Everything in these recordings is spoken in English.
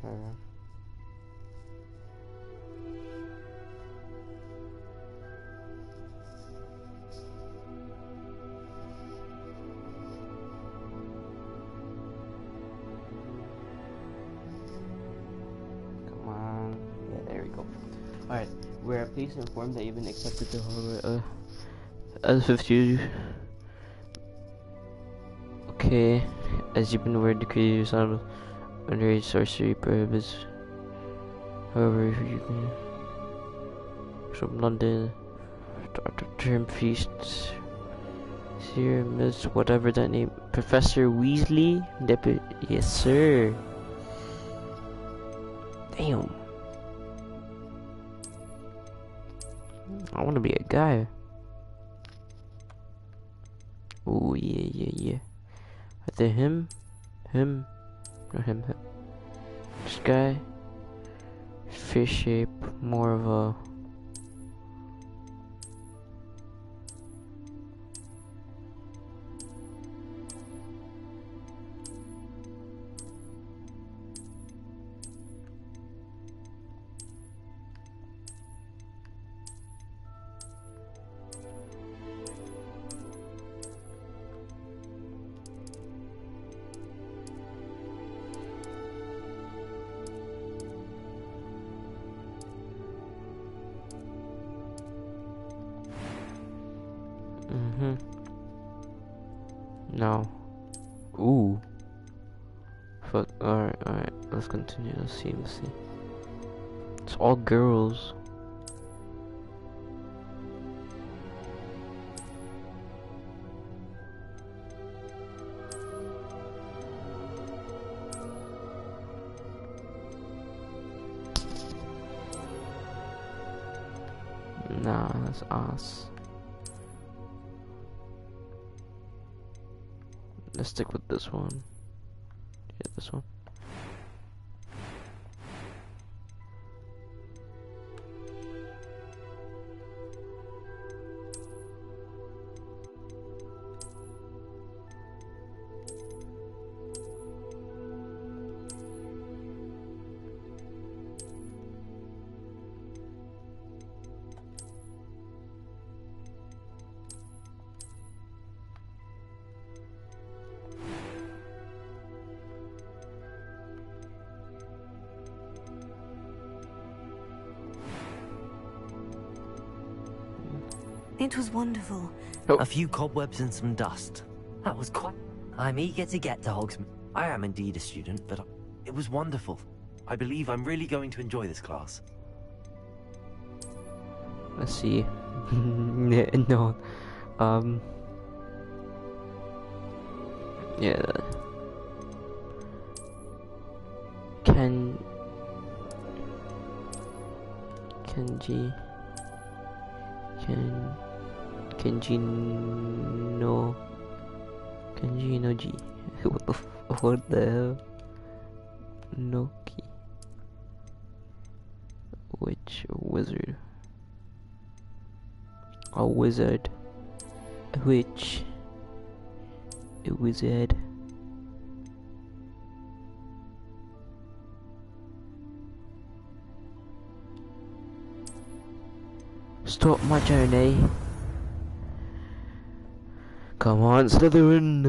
Come on. Yeah, there we go. Alright, we're pleased to inform that you've been accepted to Hogwarts as 50. Okay, as you've been aware, the creative sound of underage sorcery prohibits. However, if you can from London, term feasts, here, Miss whatever that name, Professor Weasley, Deputy. Yes, sir. Damn. I want to be a guy. Oh yeah. Either him, or him. This guy, fish shape, more of a. No. Ooh. Fuck. Alright. Let's continue. Let's see. It's all girls. Nah, that's us. Let's stick with this one. Yeah, this one. It was wonderful. Oh. A few cobwebs and some dust. That was quite... I'm eager to get to Hogsmeade. I am indeed a student, but it was wonderful. I believe I'm really going to enjoy this class. Let's see. No. Yeah. Kenji no G. What the hell? Noki. Which wizard? A wizard. Which? A wizard. Stop my journey. Come on, Slytherin.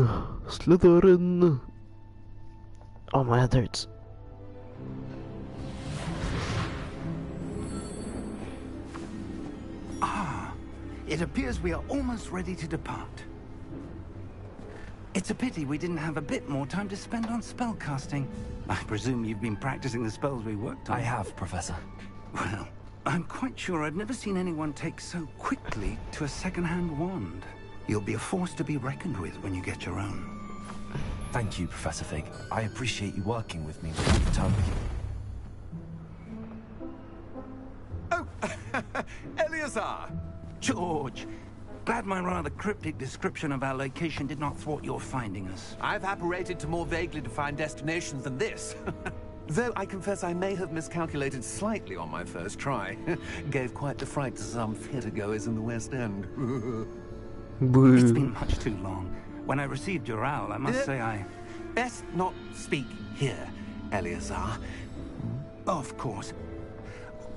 Oh, my head hurts. It appears we are almost ready to depart. It's a pity we didn't have a bit more time to spend on spellcasting. I presume you've been practicing the spells we worked on. I have, Professor. Well, I'm quite sure I've never seen anyone take so quickly to a second-hand wand. You'll be a force to be reckoned with when you get your own. Thank you, Professor Fig. I appreciate you working with me with the tongue. Oh, Eleazar! George! Glad my rather cryptic description of our location did not thwart your finding us. I've apparated to more vaguely defined destinations than this. Though I confess I may have miscalculated slightly on my first try. Gave quite the fright to some theatre-goers in the West End. It's been much too long. When I received your owl, I must say I... Best not speak here, Eleazar. Of course.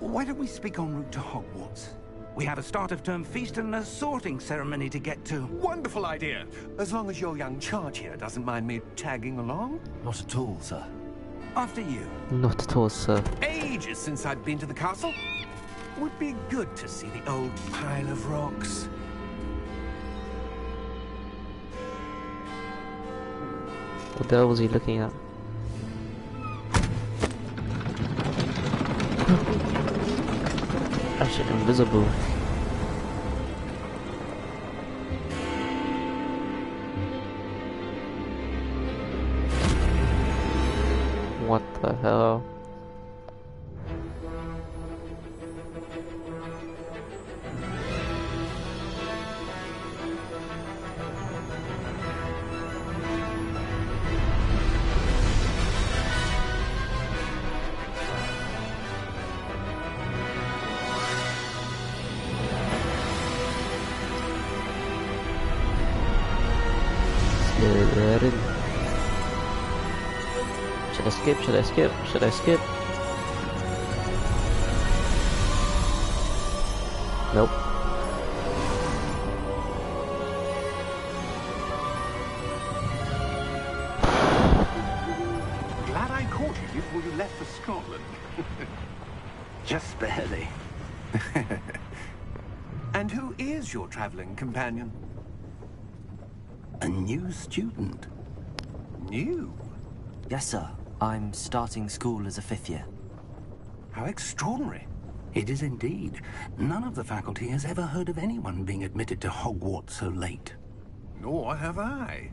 Why don't we speak en route to Hogwarts? We have a start-of-term feast and a sorting ceremony to get to. Wonderful idea. As long as your young charge here doesn't mind me tagging along. Not at all, sir. After you. Not at all, sir. Ages since I've been to the castle. Would be good to see the old pile of rocks. What the hell was he looking at? That shit invisible. What the hell? Should I skip? Should I skip? Should I skip? Nope. Glad I caught you before you left for Scotland. Just barely. And who is your traveling companion? A new student. New? Yes, sir. I'm starting school as a 5th year. How extraordinary. It is indeed. None of the faculty has ever heard of anyone being admitted to Hogwarts so late. Nor have I.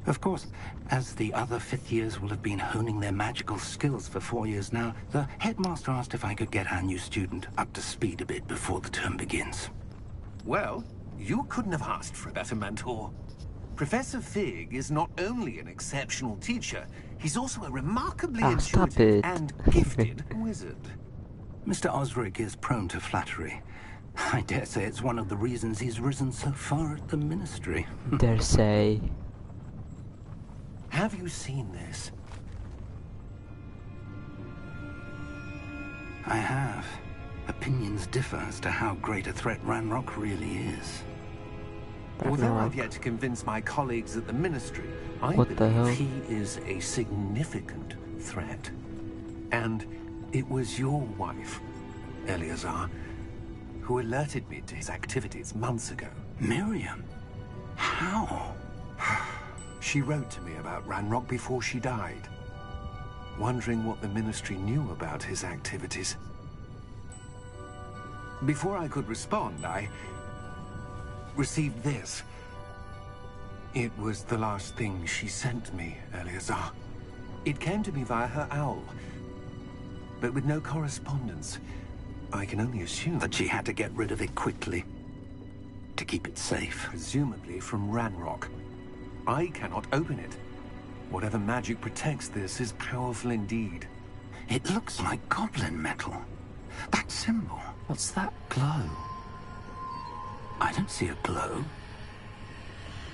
Of course, as the other 5th years will have been honing their magical skills for 4 years now, the headmaster asked if I could get our new student up to speed a bit before the term begins. Well, you couldn't have asked for a better mentor. Professor Fig is not only an exceptional teacher, he's also a remarkably stop intuitive it. and gifted wizard. Mr. Osric is prone to flattery. I dare say it's one of the reasons he's risen so far at the Ministry. Dare say. Have you seen this? I have. Opinions differ as to how great a threat Ranrock really is. Although Ragnarok. I've yet to convince my colleagues at the Ministry, I What the believe hell? he is a significant threat. And it was your wife, Eleazar, who alerted me to his activities months ago. Miriam? How? She wrote to me about Ranrock before she died, wondering what the Ministry knew about his activities. Before I could respond, I received this. It was the last thing she sent me, Eleazar. It came to me via her owl, but with no correspondence. I can only assume That she had to get rid of it quickly. To keep it safe. presumably from Ranrock. I cannot open it. Whatever magic protects this is powerful indeed. It looks like goblin metal. That symbol. What's that glow? I don't see a glow.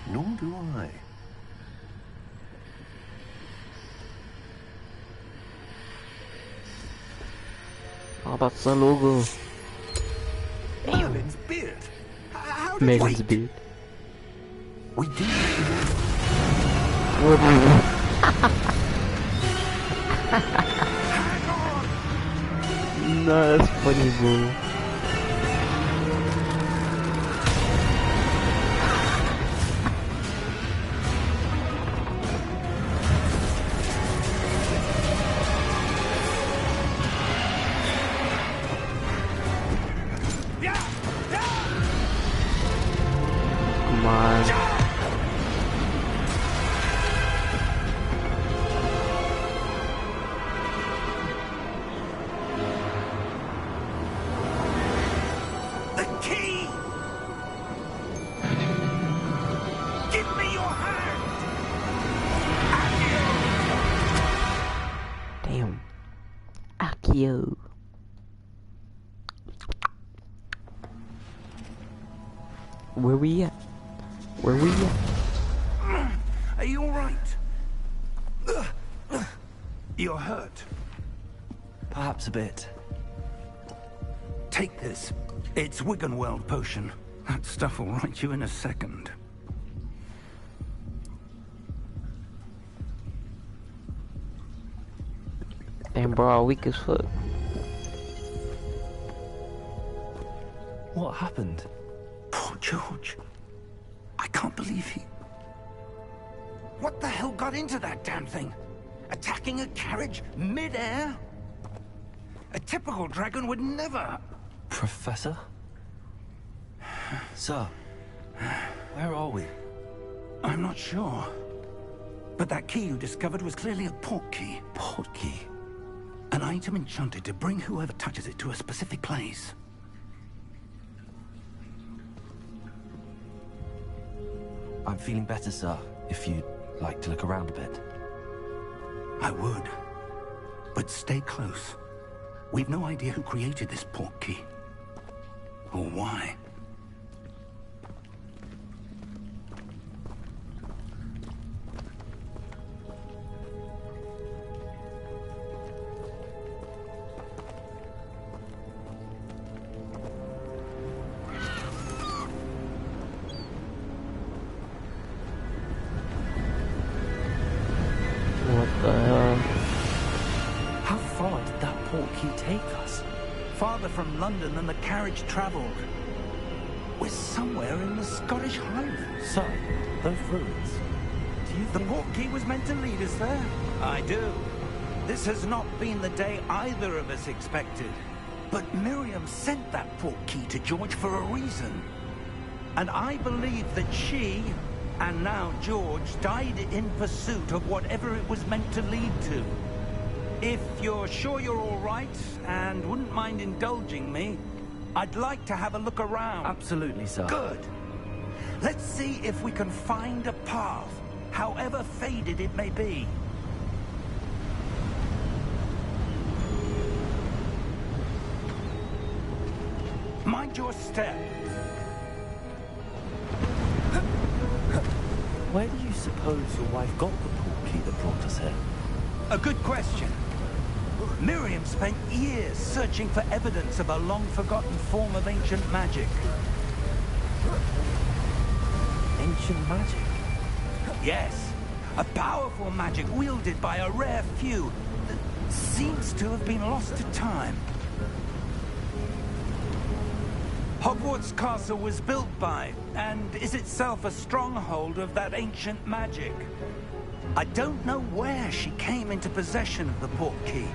Nor do I. Oh, that's the logo. Merlin's beard. How did Megan's Wait. beard. We do. No, that's funny, bro. Come on. The key! Give me your hand! Damn. Akio. Where we at? Where we at? Are you alright? You're hurt. Perhaps a bit. Take this. It's Wiggenweld potion. That stuff will right you in a second. Damn, bro, weak as fuck. What happened? Poor George. I can't believe he... What the hell got into that damn thing? Attacking a carriage mid-air? A typical dragon would never... Professor? Sir, where are we? I'm not sure. But that key you discovered was clearly a port key. Port key? An item enchanted to bring whoever touches it to a specific place. I'm feeling better, sir. If you'd like to look around a bit. I would. But stay close. We've no idea who created this port key. Or why. What the hell? How far did that port key take us? Farther from London than the carriage travelled. We're somewhere in the Scottish Highlands. Sir, those ruins. Do you The think... port key was meant to lead us there? I do. This has not been the day either of us expected. But Miriam sent that port key to George for a reason. And I believe that she, and now George, died in pursuit of whatever it was meant to lead to. If you're sure you're all right, and wouldn't mind indulging me, I'd like to have a look around. Absolutely, sir. Good. Let's see if we can find a path, however faded it may be. Mind your step. Where do you suppose your wife got the port key that brought us here? A good question. Miriam spent years searching for evidence of a long-forgotten form of ancient magic. Ancient magic? Yes, a powerful magic wielded by a rare few that seems to have been lost to time. Hogwarts Castle was built by, and is itself a stronghold of that ancient magic. I don't know where she came into possession of the port key,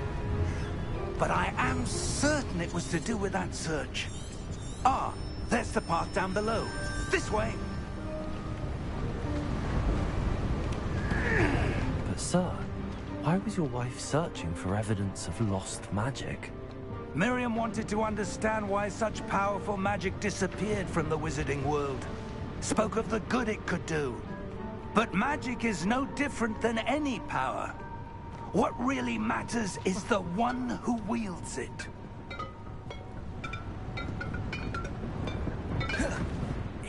but I am certain it was to do with that search. Ah, there's the path down below. This way. But sir, why was your wife searching for evidence of lost magic? Miriam wanted to understand why such powerful magic disappeared from the wizarding world. Spoke of the good it could do. But magic is no different than any power. What really matters is the one who wields it.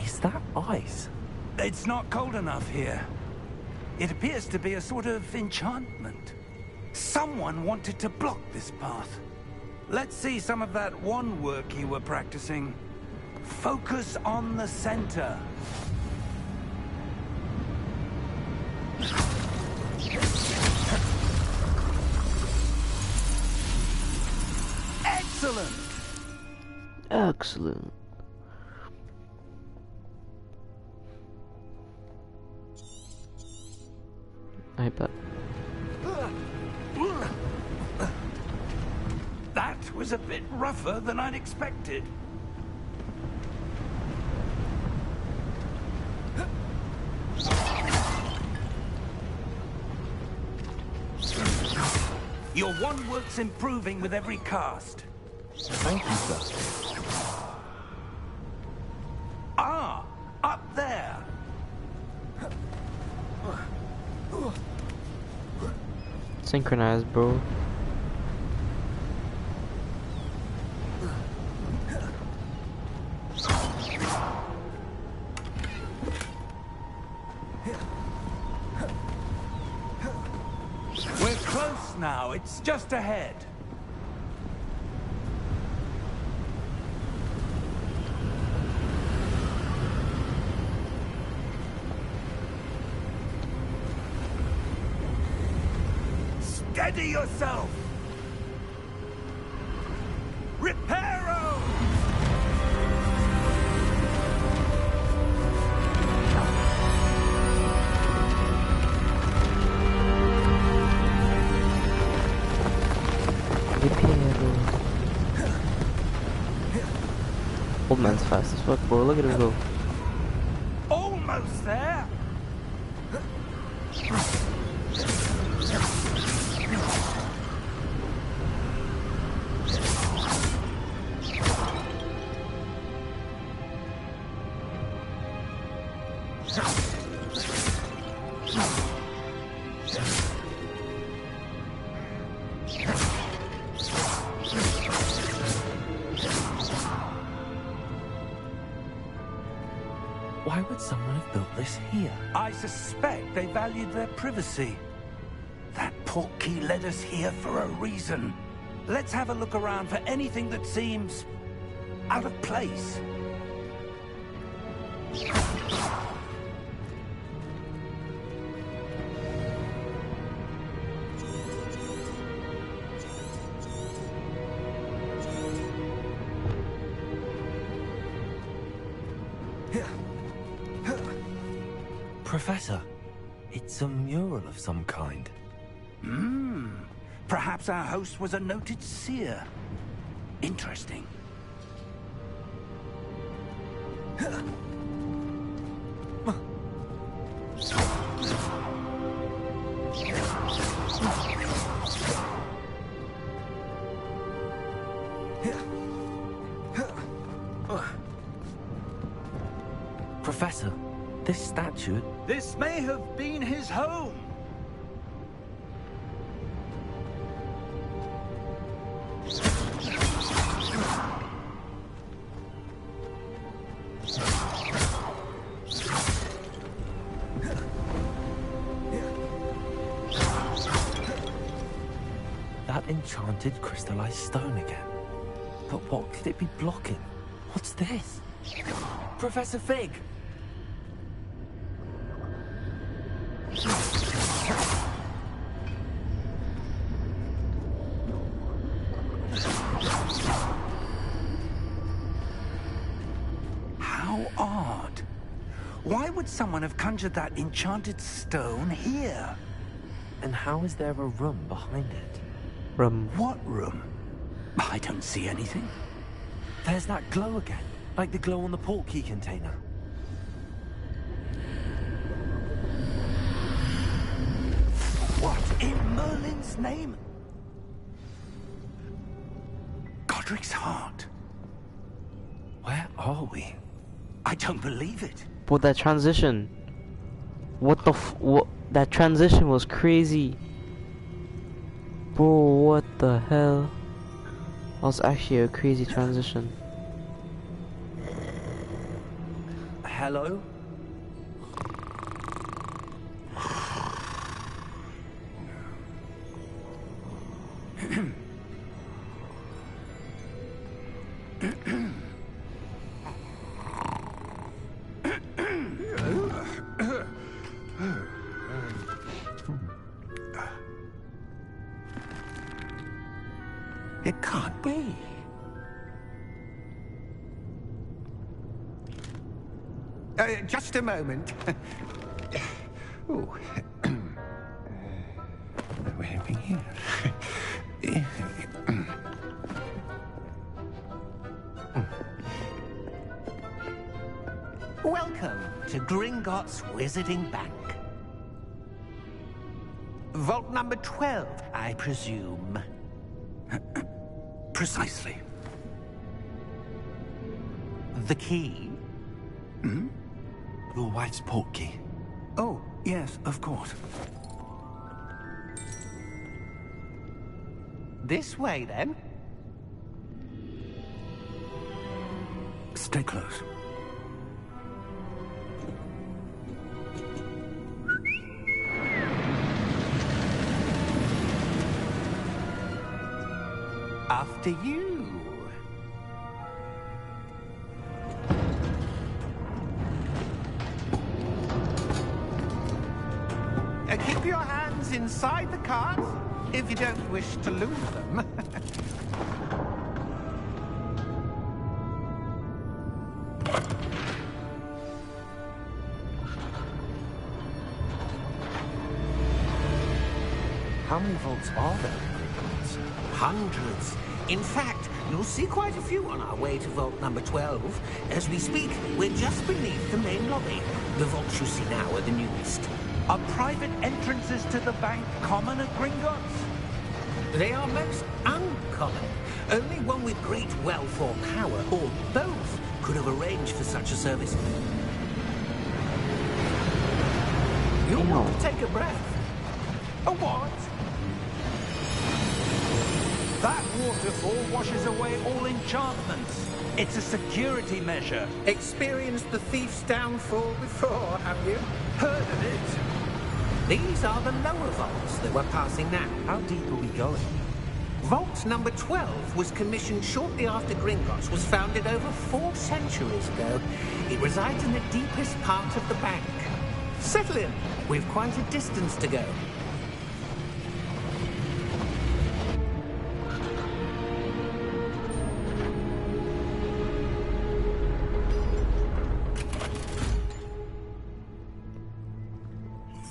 Is that ice? It's not cold enough here. It appears to be a sort of enchantment. Someone wanted to block this path. Let's see some of that wand work you were practicing. Focus on the center. Excellent! Excellent. I bet. That was a bit rougher than I'd expected. Your wand work's improving with every cast. Thank you, sir. Ah, up there. Synchronized, bro. We're close now. It's just ahead. Steady yourself! Reparo! Old man's fast as fuck, bro. Look at him go. Almost there! Why would someone have built this here? I suspect they valued their privacy. That portkey led us here for a reason. Let's have a look around for anything that seems out of place. Professor, it's a mural of some kind. Perhaps our host was a noted seer. Interesting. Professor, this statue... This may have been his home. That enchanted crystallized stone again. But what could it be blocking? What's this? Professor Fig! How odd. Why would someone have conjured that enchanted stone here? And how is there a room behind it? Rum. What room? I don't see anything. There's that glow again, like the glow on the portkey container. What in Merlin's name? Godric's heart. Where are we? I don't believe it. But that transition. What the what? That transition was crazy. Bro, what the hell? That was actually a crazy transition. Hello? It can't be. Just a moment. Oh. Where are we here? Welcome to Gringotts Wizarding Bank. Vault number 12, I presume. Precisely. The key? Your wife's portkey. Oh, yes, of course. This way, then. Stay close. After you. Keep your hands inside the cart. if you don't wish to lose them. How many vaults are there in Hogwarts? Hundreds. In fact, you'll see quite a few on our way to vault number 12. As we speak, we're just beneath the main lobby. The vaults you see now are the newest. Are private entrances to the bank common at Gringotts? They are most uncommon. Only one with great wealth or power, or both, could have arranged for such a service. You'll want to take a breath. A what? That waterfall washes away all enchantments. It's a security measure. Experienced the thief's downfall before, have you? Heard of it? These are the lower vaults that we're passing now. How deep are we going? Vault number 12 was commissioned shortly after Gringotts was founded over 4 centuries ago. It resides in the deepest part of the bank. Settle in. We've quite a distance to go.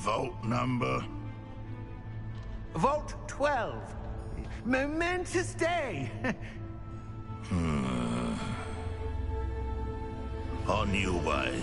Vault number? Vault 12. Momentous day. On your way.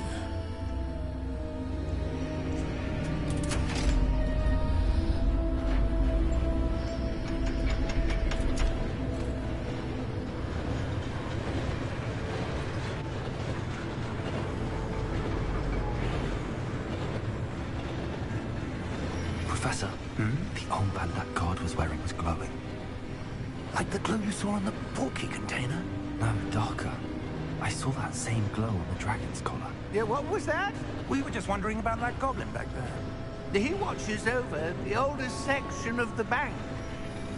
Professor, the armband that guard was wearing was glowing. Like the glow you saw on the portkey container? No, darker. I saw that same glow on the dragon's collar. Yeah, what was that? We were just wondering about that goblin back there. He watches over the oldest section of the bank.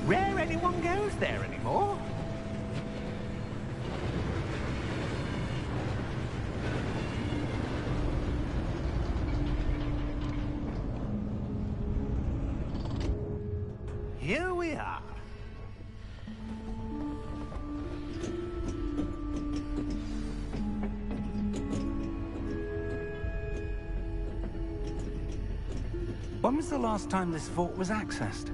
Rare anyone goes there anymore. Here we are. When was the last time this vault was accessed?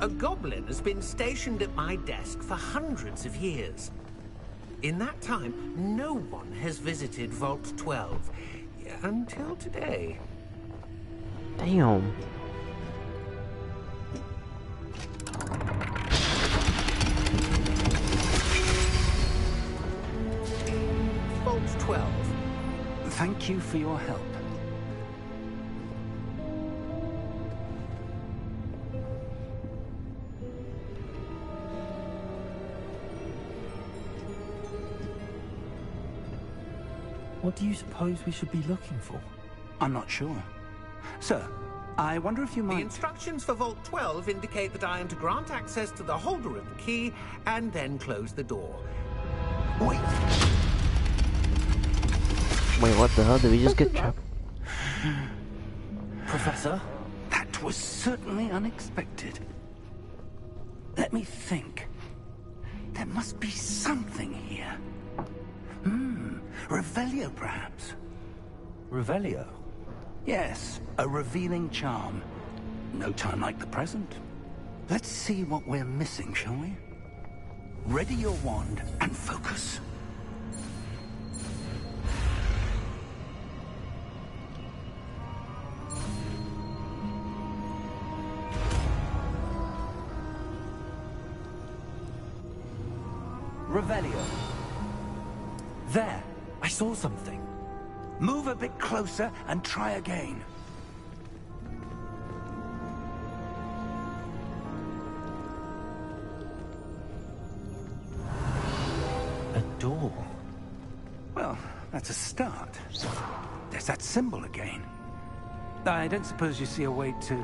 A goblin has been stationed at my desk for hundreds of years. In that time, no one has visited Vault 12 until today. Damn. Vault 12. Thank you for your help. What do you suppose we should be looking for? I'm not sure. Sir, I wonder if you The might... instructions for Vault 12 indicate that I am to grant access to the holder of the key and then close the door. Wait! Wait, what the hell? Did we just get trapped? Professor? That was certainly unexpected. Let me think. There must be something here. Revelio, perhaps? Revelio? Yes, a revealing charm. No time like the present. Let's see what we're missing, shall we? Ready your wand and focus. Revelio. There! I saw something. Move a bit closer and try again. A door. Well, that's a start. There's that symbol again. I don't suppose you see a way to...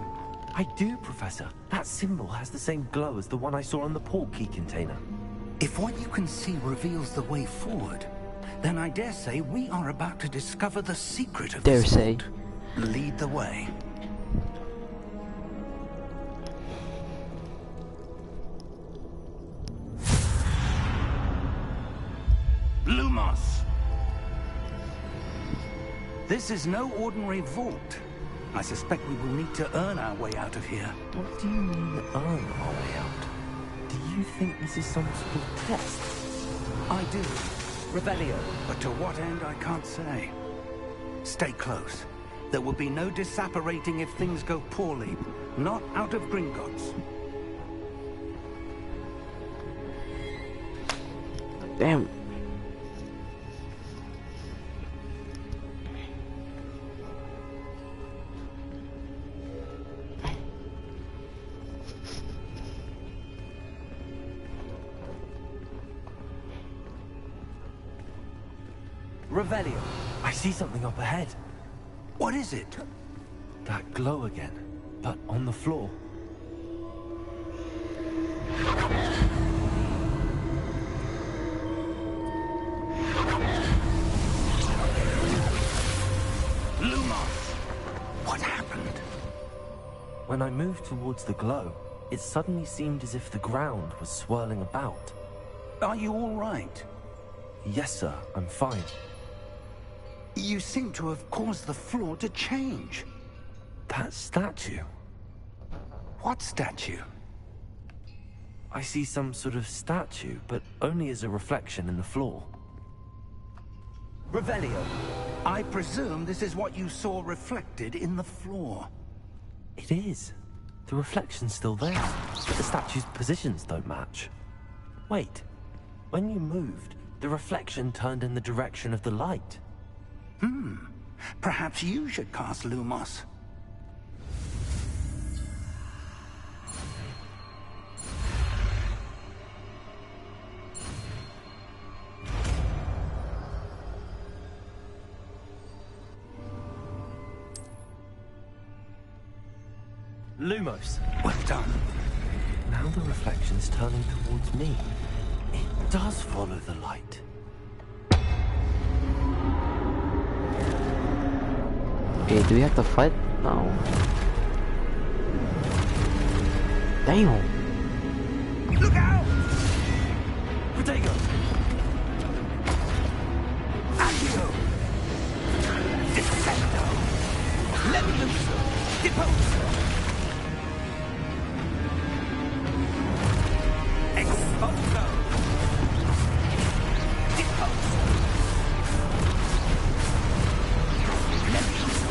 I do, Professor. That symbol has the same glow as the one I saw on the portkey container. If what you can see reveals the way forward, then I dare say we are about to discover the secret of this vault. Lead the way. This is no ordinary vault. I suspect we will need to earn our way out of here. What do you mean, earn our way out? Do you think this is some sort of test? I do, Revelio. but to what end I can't say. Stay close. There will be no disapparating if things go poorly. Not out of Gringotts. Damn. Revelio. I see something up ahead. What is it? That glow again, but on the floor. Lumos! What happened? When I moved towards the glow, it suddenly seemed as if the ground was swirling about. Are you all right? Yes, sir, I'm fine. You seem to have caused the floor to change. That statue. What statue? I see some sort of statue, but only as a reflection in the floor. Revelio, I presume this is what you saw reflected in the floor. It is. The reflection's still there, but the statue's positions don't match. Wait, when you moved, the reflection turned in the direction of the light. Perhaps you should cast Lumos. Lumos. Well done. Now the reflection's turning towards me. It does follow the light. Okay, do we have to fight? No. Damn. Look out! Protego! Accio! Descendo! Levioso! Deposo! Exposo! Deposo! Levioso!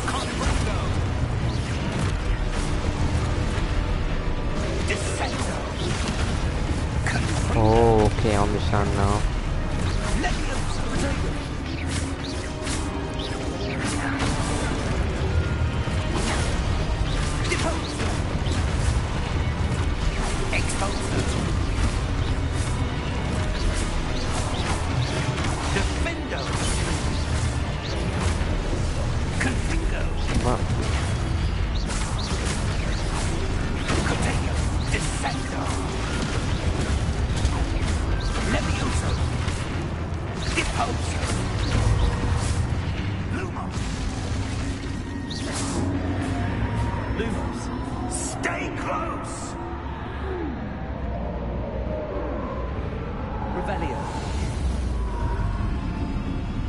Confundo! Descendo! Oh, okay, I understand now. Levioso! Deposo! Exposo! Defendo! Confingo! What? Cotego! Descendo! Levioso! Deposo! Lumos! Lumos! Stay close! Revelio!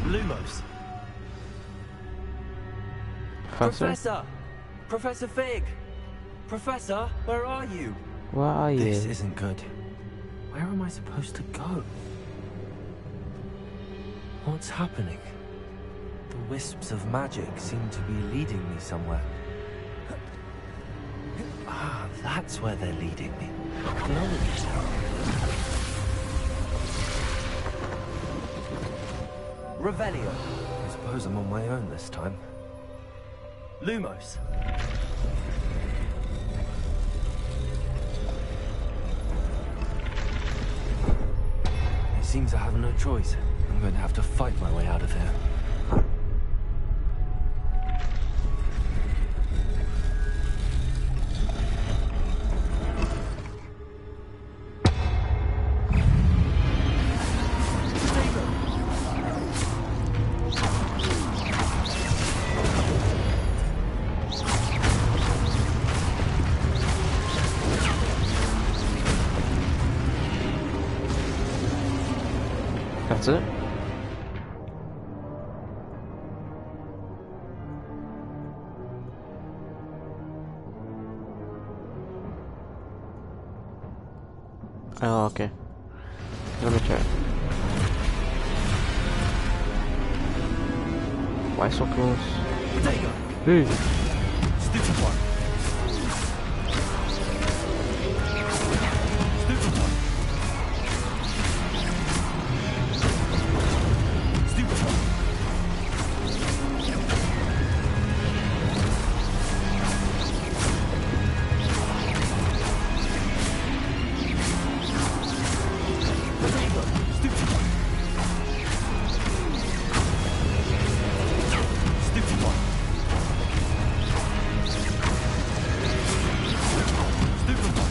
Lumos! Professor? Professor! Professor Fig! Professor, where are you? Where are you? This isn't good. Where am I supposed to go? What's happening? The wisps of magic seem to be leading me somewhere. Ah, that's where they're leading me. Glowing. Revelio. I suppose I'm on my own this time. Lumos. It seems I have no choice. I'm going to have to fight my way out of here. That's it? Oh, okay. Let me try it. Why so close? There you go. Hey! Stupid one. Stupid one. Stupid one. There you go. Stupid one. Stupid one. Stupid one.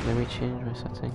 Let me change my setting.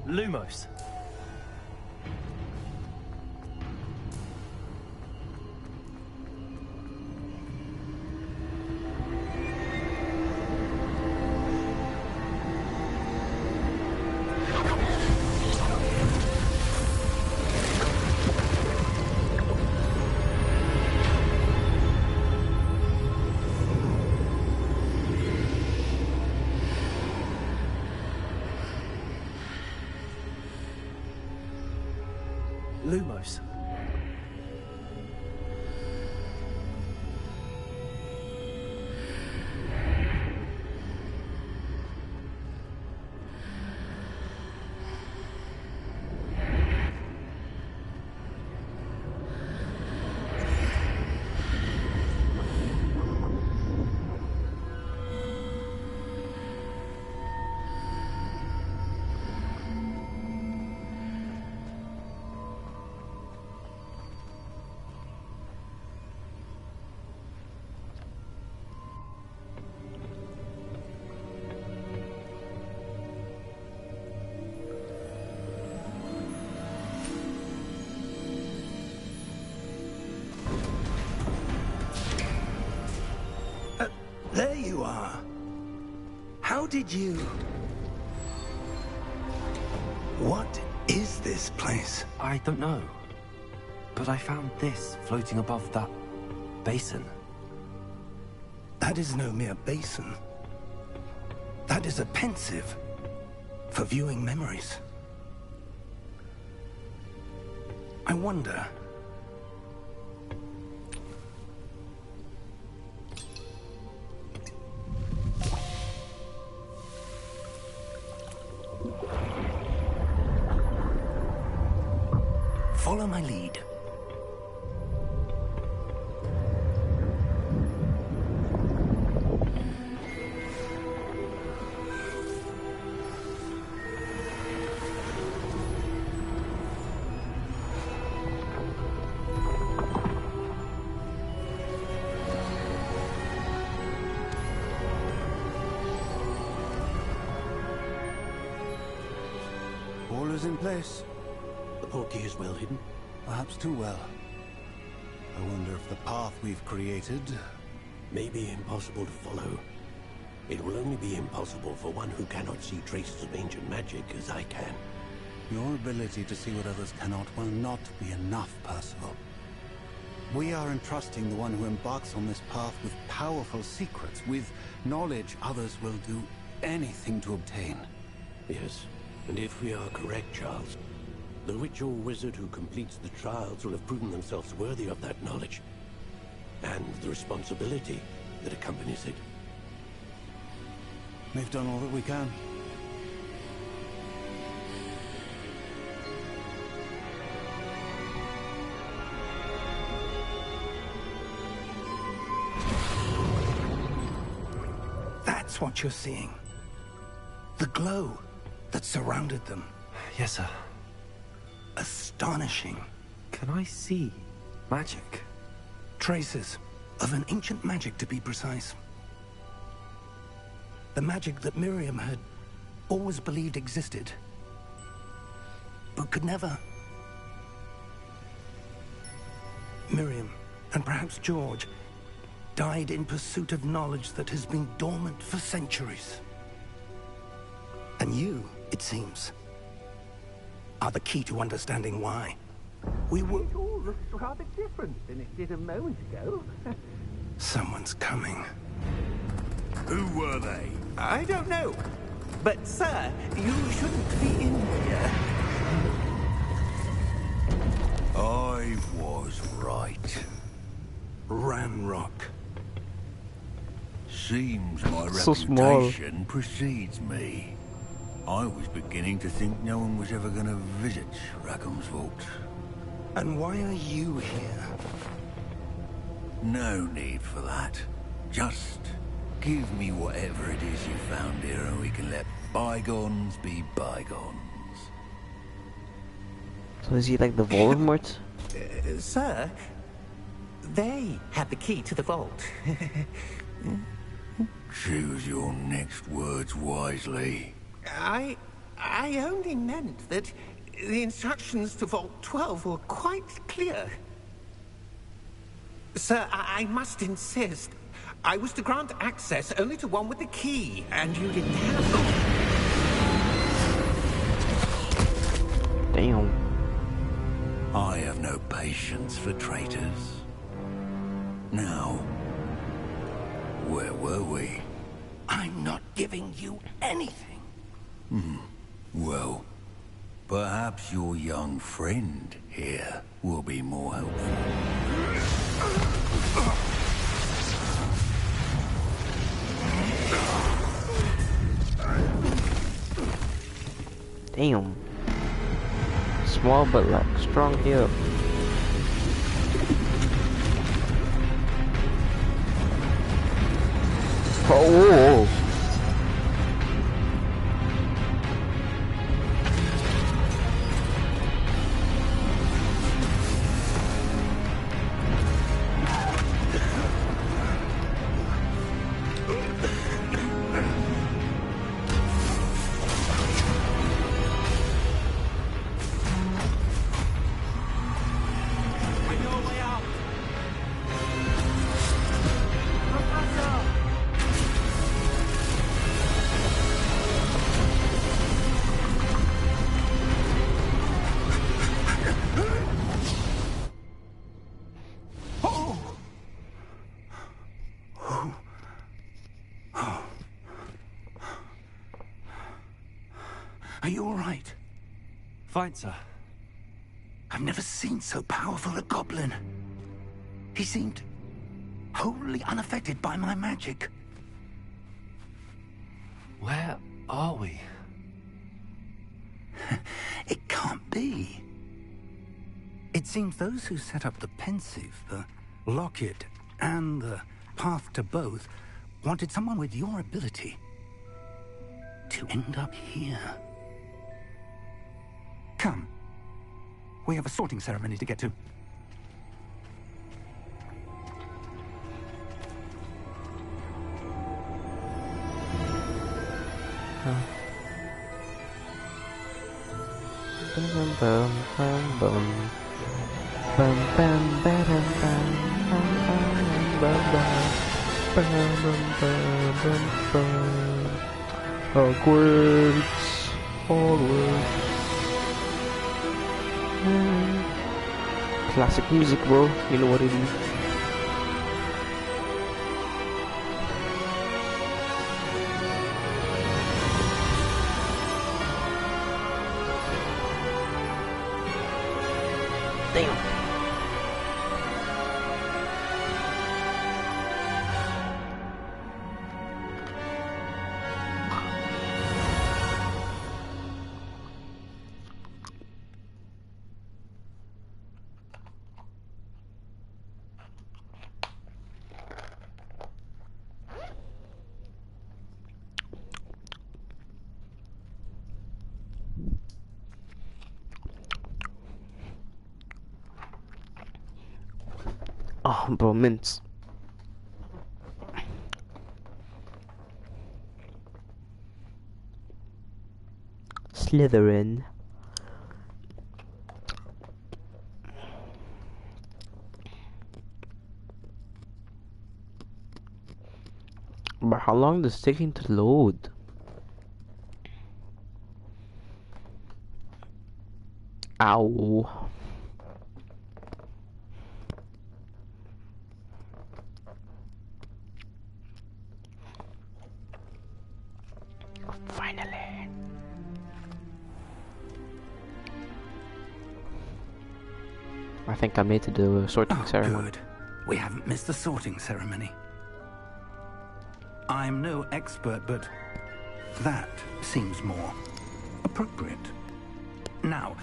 Lumos. Lumos. There you are. How did you... What is this place? I don't know. But I found this floating above that basin. That is no mere basin. That is a pensive for viewing memories. I wonder... Follow my lead. All is in place. The portkey is well hidden. Perhaps too well. I wonder if the path we've created... May be impossible to follow. It will only be impossible for one who cannot see traces of ancient magic as I can. Your ability to see what others cannot will not be enough, Percival. We are entrusting the one who embarks on this path with powerful secrets, with knowledge others will do anything to obtain. Yes, and if we are correct, Charles, the witch or wizard who completes the trials will have proven themselves worthy of that knowledge. And the responsibility that accompanies it. We've done all that we can. That's what you're seeing. The glow that surrounded them. Yes, sir. Astonishing. Can I see magic? Traces of an ancient magic, to be precise. The magic that Miriam had always believed existed, but could never. Miriam, and perhaps George, died in pursuit of knowledge that has been dormant for centuries. And you, it seems, are the key to understanding why. We were... It all looks rather different than it did a moment ago. Someone's coming. Who were they? I don't know. But, sir, you shouldn't be in here. I was right. Ranrock. Seems my So small. reputation precedes me. I was beginning to think no one was ever going to visit Rackham's vault. And why are you here? No need for that. Just give me whatever it is you found here and we can let bygones be bygones. So is he like the Voldemort? Sir, they had the key to the vault. Choose your next words wisely. I only meant that the instructions to Vault 12 were quite clear. Sir, I must insist. I was to grant access only to one with the key, and you didn't have it. Damn. I have no patience for traitors. Now, where were we? I'm not giving you anything. Well, perhaps your young friend here will be more helpful. Damn. Small but like strong here. Oh. Are you all right? Fine, sir. I've never seen so powerful a goblin. He seemed wholly unaffected by my magic. Where are we? It can't be. It seems those who set up the pensive, the locket, and the path to both wanted someone with your ability to end up here. Come. We have a sorting ceremony to get to. Bum bum bum bum. Bum bum ba-dum bum bum bum bum bum bum bum. Hogwarts, Hogwarts. Classic music, bro. You know what it is. Damn. Bro, mints. Slytherin. But how long is it taking to load? Ow. Finally. I think I made it to the sorting ceremony. Good. We haven't missed the sorting ceremony. I'm no expert, but that seems more appropriate. Now,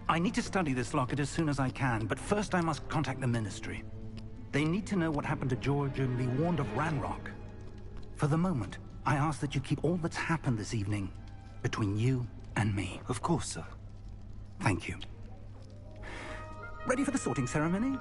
I need to study this locket as soon as I can, but first I must contact the Ministry. They need to know what happened to George and be warned of Ranrock. For the moment, I ask that you keep all that's happened this evening between you and me. Of course, sir. Thank you. Ready for the sorting ceremony?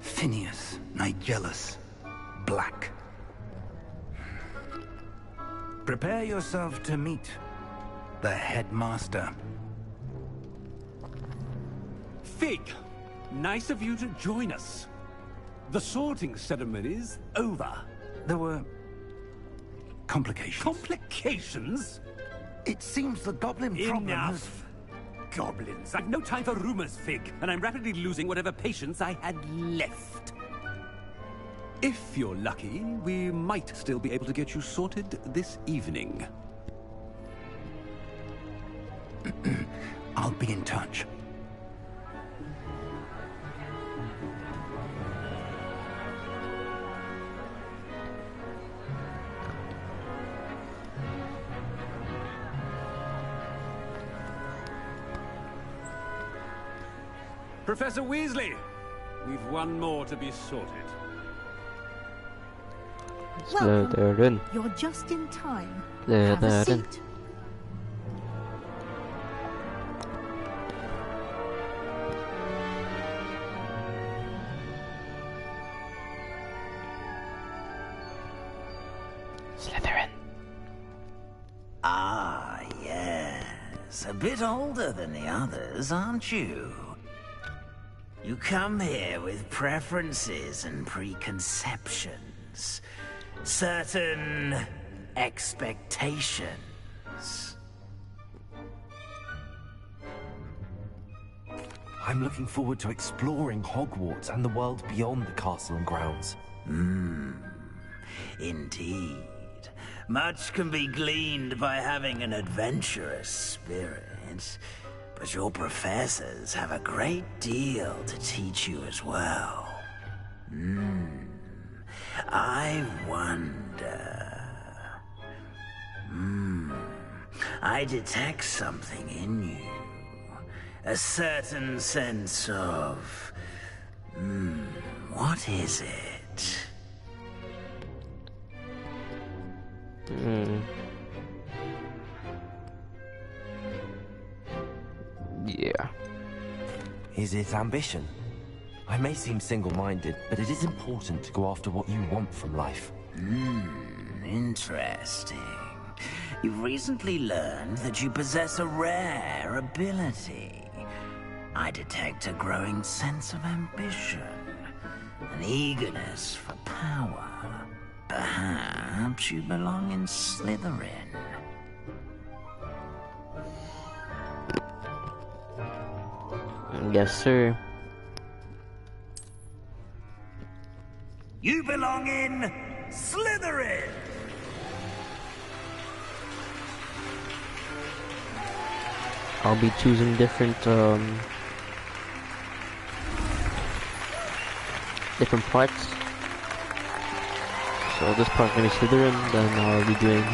Phineas Nigellus Black. Prepare yourself to meet the headmaster. Fig, nice of you to join us. The sorting ceremony's over. There were complications. Complications? It seems the goblin problem has... Enough. Goblins. I've no time for rumors, Fig, and I'm rapidly losing whatever patience I had left. If you're lucky, we might still be able to get you sorted this evening. I'll be in touch. Professor Weasley, we've one more to be sorted. Slytherin. You're just in time. Slytherin. Have a seat. Slytherin. Ah, yes. A bit older than the others, aren't you? You come here with preferences and preconceptions. Certain expectations. I'm looking forward to exploring Hogwarts and the world beyond the castle and grounds. Indeed. Much can be gleaned by having an adventurous spirit, but your professors have a great deal to teach you as well. I wonder... I detect something in you. A certain sense of... what is it? Yeah. Is it ambition? I may seem single-minded, but it is important to go after what you want from life. Interesting. You've recently learned that you possess a rare ability. I detect a growing sense of ambition, an eagerness for power. Perhaps you belong in Slytherin. Yes, sir. You belong in Slytherin! I'll be choosing different different parts. So this part's gonna be Slytherin, then I'll be doing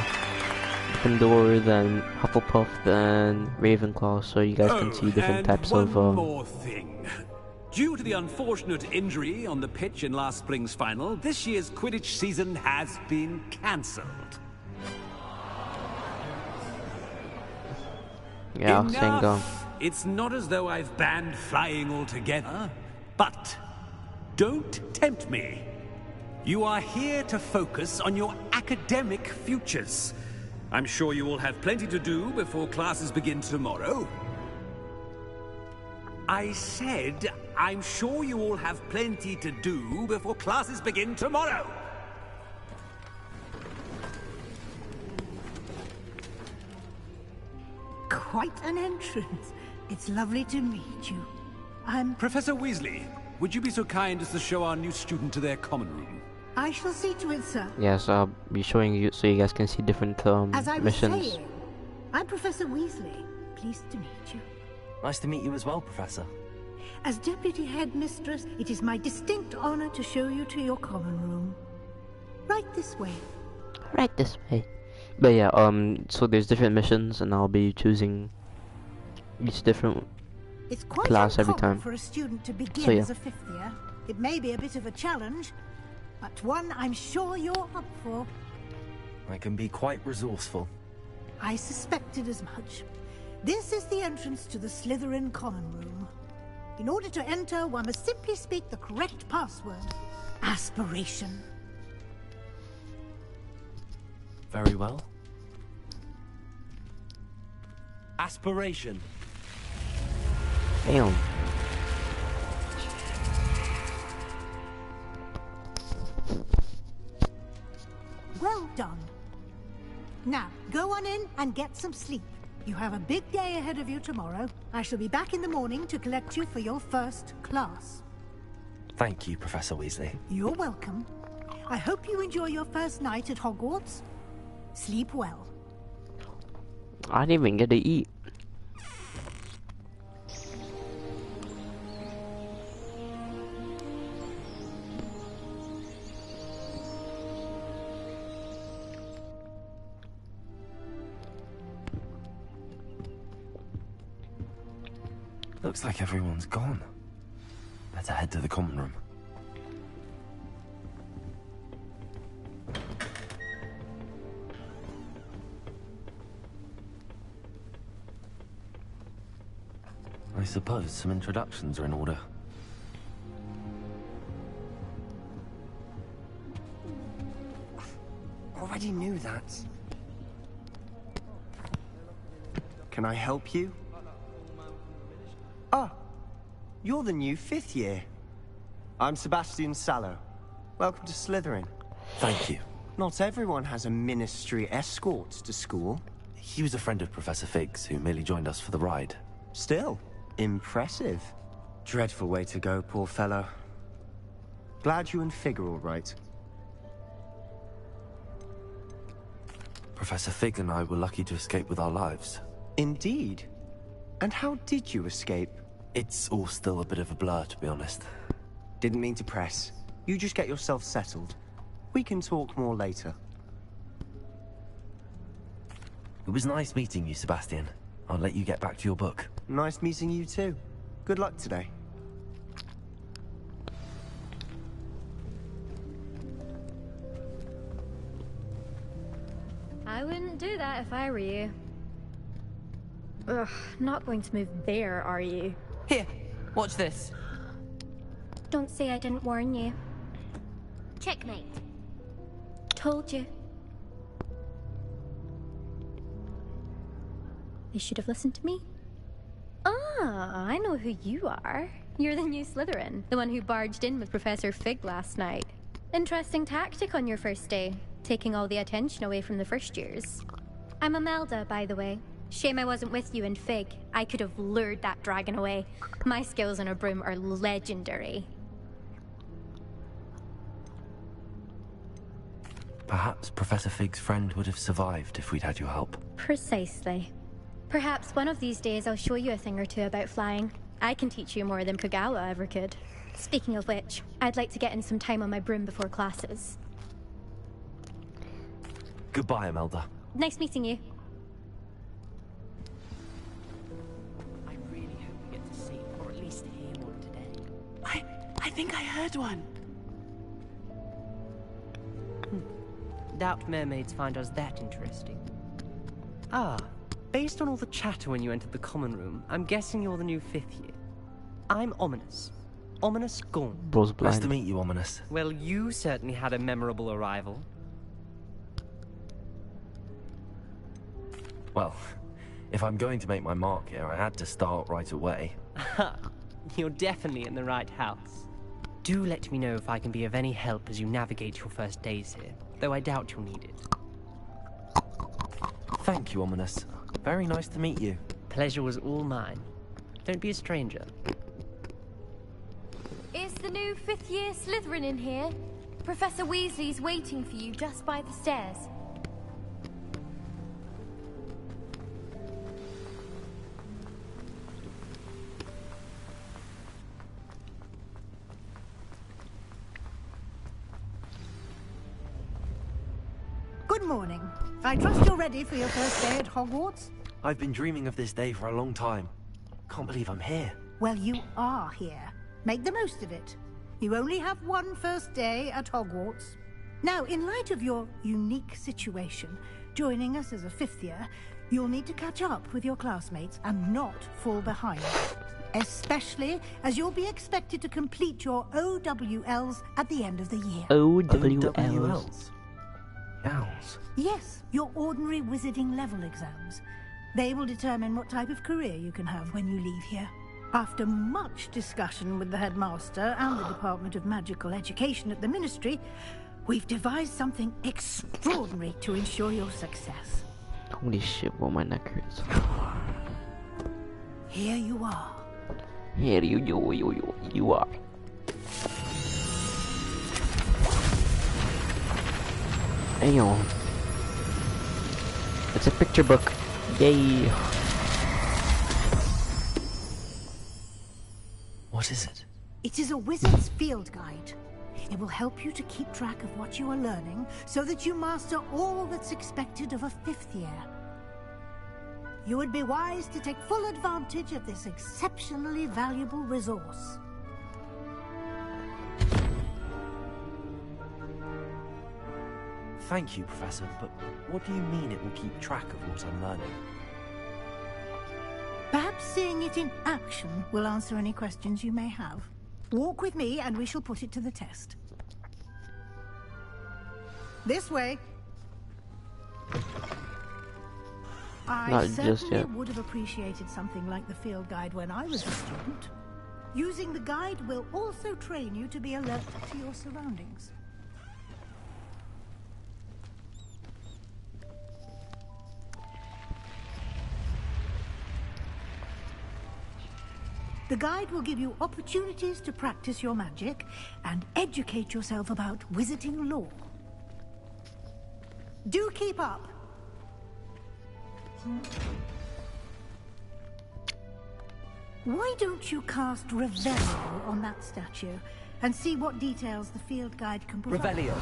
Gryffindor, then Hufflepuff, then Ravenclaw, so you guys can see different types of one more thing. Due to the unfortunate injury on the pitch in last spring's final, this year's Quidditch season has been cancelled. Yeah, saying go. It's not as though I've banned flying altogether, but don't tempt me. You are here to focus on your academic futures. I'm sure you will have plenty to do before classes begin tomorrow. I said, I'm sure you all have plenty to do before classes begin tomorrow. Quite an entrance. It's lovely to meet you. Professor Weasley, would you be so kind as to show our new student to their common room? I shall see to it, sir. Yes, I'll be showing you so you guys can see different As I was missions. saying, I'm Professor Weasley. Pleased to meet you. Nice to meet you as well, Professor. As Deputy Headmistress, it is my distinct honor to show you to your common room. Right this way. Right this way. But yeah, so there's different missions, and I'll be choosing each different It's quite class every uncommon time. for a student to begin So, yeah. as a fifth year. It may be a bit of a challenge, but one I'm sure you're up for. I can be quite resourceful. I suspected as much. This is the entrance to the Slytherin common room. In order to enter, one must simply speak the correct password. Aspiration. Very well. Aspiration. Damn. Well done. Now, go on in and get some sleep. You have a big day ahead of you tomorrow. I shall be back in the morning to collect you for your first class. Thank you, Professor Weasley. You're welcome. I hope you enjoy your first night at Hogwarts. Sleep well. I didn't even get to eat. Looks like everyone's gone. Better head to the common room. I suppose some introductions are in order. Already knew that. Can I help you? Ah, you're the new fifth year. I'm Sebastian Sallow. Welcome to Slytherin. Thank you. Not everyone has a ministry escort to school. He was a friend of Professor Fig's who merely joined us for the ride. Still, impressive. Dreadful way to go, poor fellow. Glad you and Fig are all right. Professor Fig and I were lucky to escape with our lives. Indeed. And how did you escape? It's all still a bit of a blur, to be honest. Didn't mean to press. You just get yourself settled. We can talk more later. It was nice meeting you, Sebastian. I'll let you get back to your book. Nice meeting you too. Good luck today. I wouldn't do that if I were you. Ugh, not going to move there, are you? Here, watch this. Don't say I didn't warn you. Checkmate. Told you. They should have listened to me. Ah, I know who you are. You're the new Slytherin, the one who barged in with Professor Fig last night. Interesting tactic on your first day, taking all the attention away from the first years. I'm Imelda, by the way. Shame I wasn't with you in Fig. I could have lured that dragon away. My skills on a broom are legendary. Perhaps Professor Fig's friend would have survived if we'd had your help. Precisely. Perhaps one of these days I'll show you a thing or two about flying. I can teach you more than Kogawa ever could. Speaking of which, I'd like to get in some time on my broom before classes. Goodbye, Imelda. Nice meeting you. I really hope we get to see, or at least hear one today. I think I heard one. Doubt mermaids find us that interesting. Ah, based on all the chatter when you entered the common room, I'm guessing you're the new 5th year. I'm Ominous. Ominous Gaunt. Bro's blind. Nice to meet you, Ominous. Well, you certainly had a memorable arrival. Well, if I'm going to make my mark here, I had to start right away. You're definitely in the right house. Do let me know if I can be of any help as you navigate your first days here, though I doubt you'll need it. Thank you, Ominous. Very nice to meet you. Pleasure was all mine. Don't be a stranger. Is the new 5th year Slytherin in here? Professor Weasley's waiting for you just by the stairs. Good morning. I trust you're ready for your first day at Hogwarts? I've been dreaming of this day for a long time. Can't believe I'm here. Well, you are here. Make the most of it. You only have one first day at Hogwarts. Now, in light of your unique situation, joining us as a 5th year, you'll need to catch up with your classmates and not fall behind. Especially as you'll be expected to complete your OWLs at the end of the year. OWLs. Owls. Yes, your ordinary wizarding level exams. They will determine what type of career you can have when you leave here. After much discussion with the headmaster and the Department of Magical Education at the Ministry, we've devised something extraordinary to ensure your success. Holy shit, what my neck hurts. Here you are. Here you are. Damn. It's a picture book. Yay. What is it? It is a wizard's field guide. It will help you to keep track of what you are learning so that you master all that's expected of a 5th year. You would be wise to take full advantage of this exceptionally valuable resource. Thank you, Professor, but what do you mean it will keep track of what I'm learning? Perhaps seeing it in action will answer any questions you may have. Walk with me and we shall put it to the test. This way. I Not just certainly yet. would have appreciated something like the field guide when I was a student. Using the guide will also train you to be alert to your surroundings. The guide will give you opportunities to practice your magic and educate yourself about wizarding lore. Do keep up. Why don't you cast Revelio on that statue and see what details the field guide can provide? Revelio.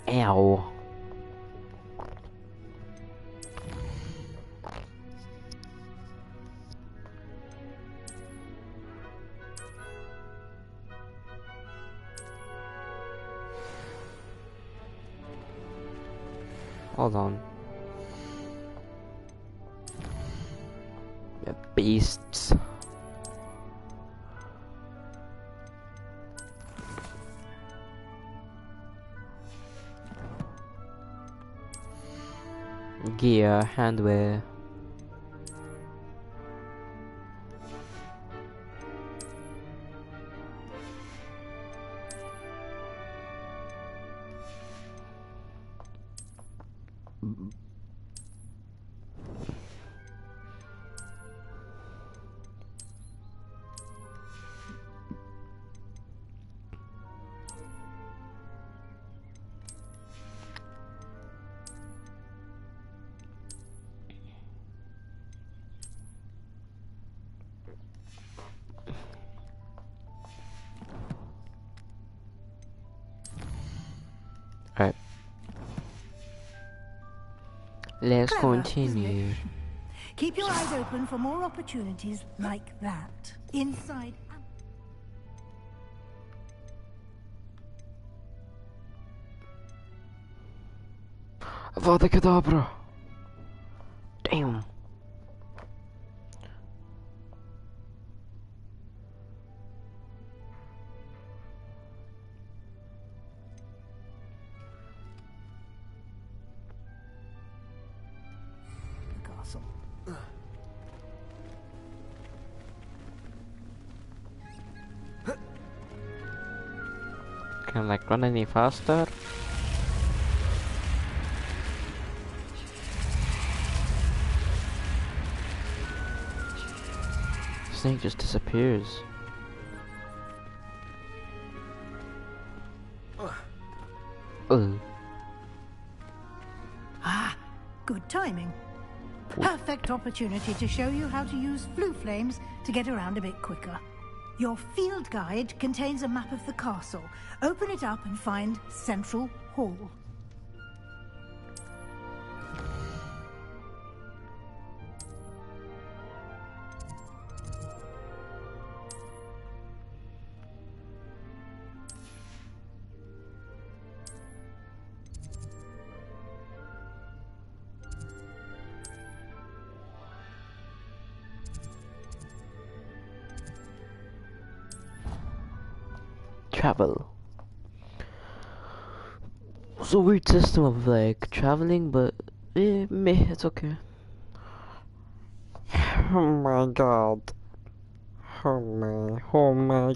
Ow. Hold on. Yeah, beasts. Gear, handwear. Let's Clever, continue. Keep your eyes open for more opportunities like that. Inside. Avada Kedavra. Damn. The castle. Can I like run any faster? Snake just disappears. Ah, good timing. Perfect opportunity to show you how to use flue flames to get around a bit quicker. Your field guide contains a map of the castle. Open it up and find Central Hall. Travel. It's a weird system of like traveling, but meh, it's okay. Oh my god. Oh my god. Oh my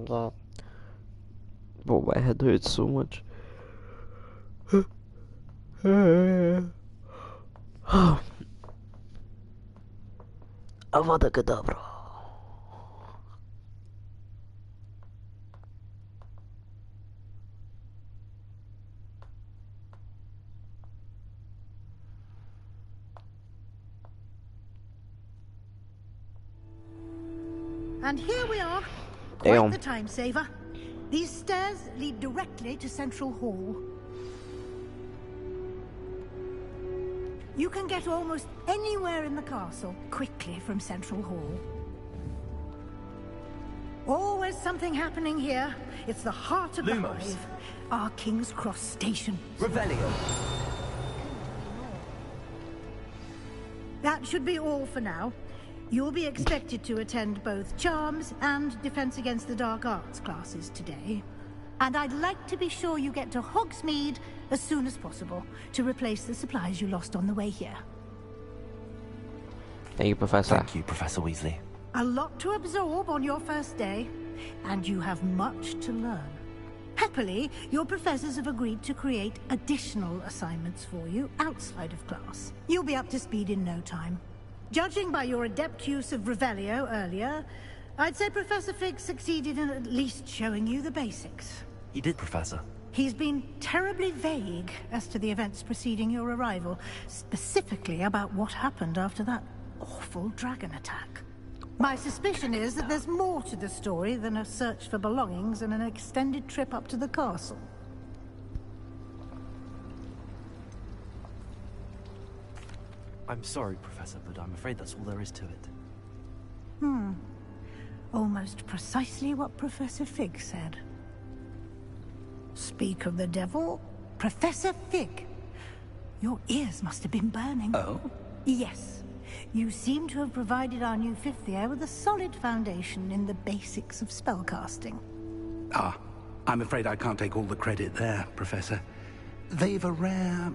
god. Oh, my head hurts so much. Avada Kedavra. And here we are. Damn. Quite the time saver. These stairs lead directly to Central Hall. You can get almost anywhere in the castle quickly from Central Hall. Always something happening here. It's the heart of the hive. Our King's Cross station. Revelio. That should be all for now. You'll be expected to attend both Charms and Defense Against the Dark Arts classes today. And I'd like to be sure you get to Hogsmeade as soon as possible to replace the supplies you lost on the way here. Thank you, Professor. Thank you, Professor Weasley. A lot to absorb on your first day, and you have much to learn. Happily, your professors have agreed to create additional assignments for you outside of class. You'll be up to speed in no time. Judging by your adept use of Revelio earlier, I'd say Professor Fig succeeded in at least showing you the basics. He did, Professor. He's been terribly vague as to the events preceding your arrival, specifically about what happened after that awful dragon attack. My suspicion is that there's more to the story than a search for belongings and an extended trip up to the castle. I'm sorry, Professor, but I'm afraid that's all there is to it. Almost precisely what Professor Fig said. Speak of the devil, Professor Fig. Your ears must have been burning. Oh? Yes. You seem to have provided our new fifth year with a solid foundation in the basics of spellcasting. Ah, I'm afraid I can't take all the credit there, Professor. They've a rare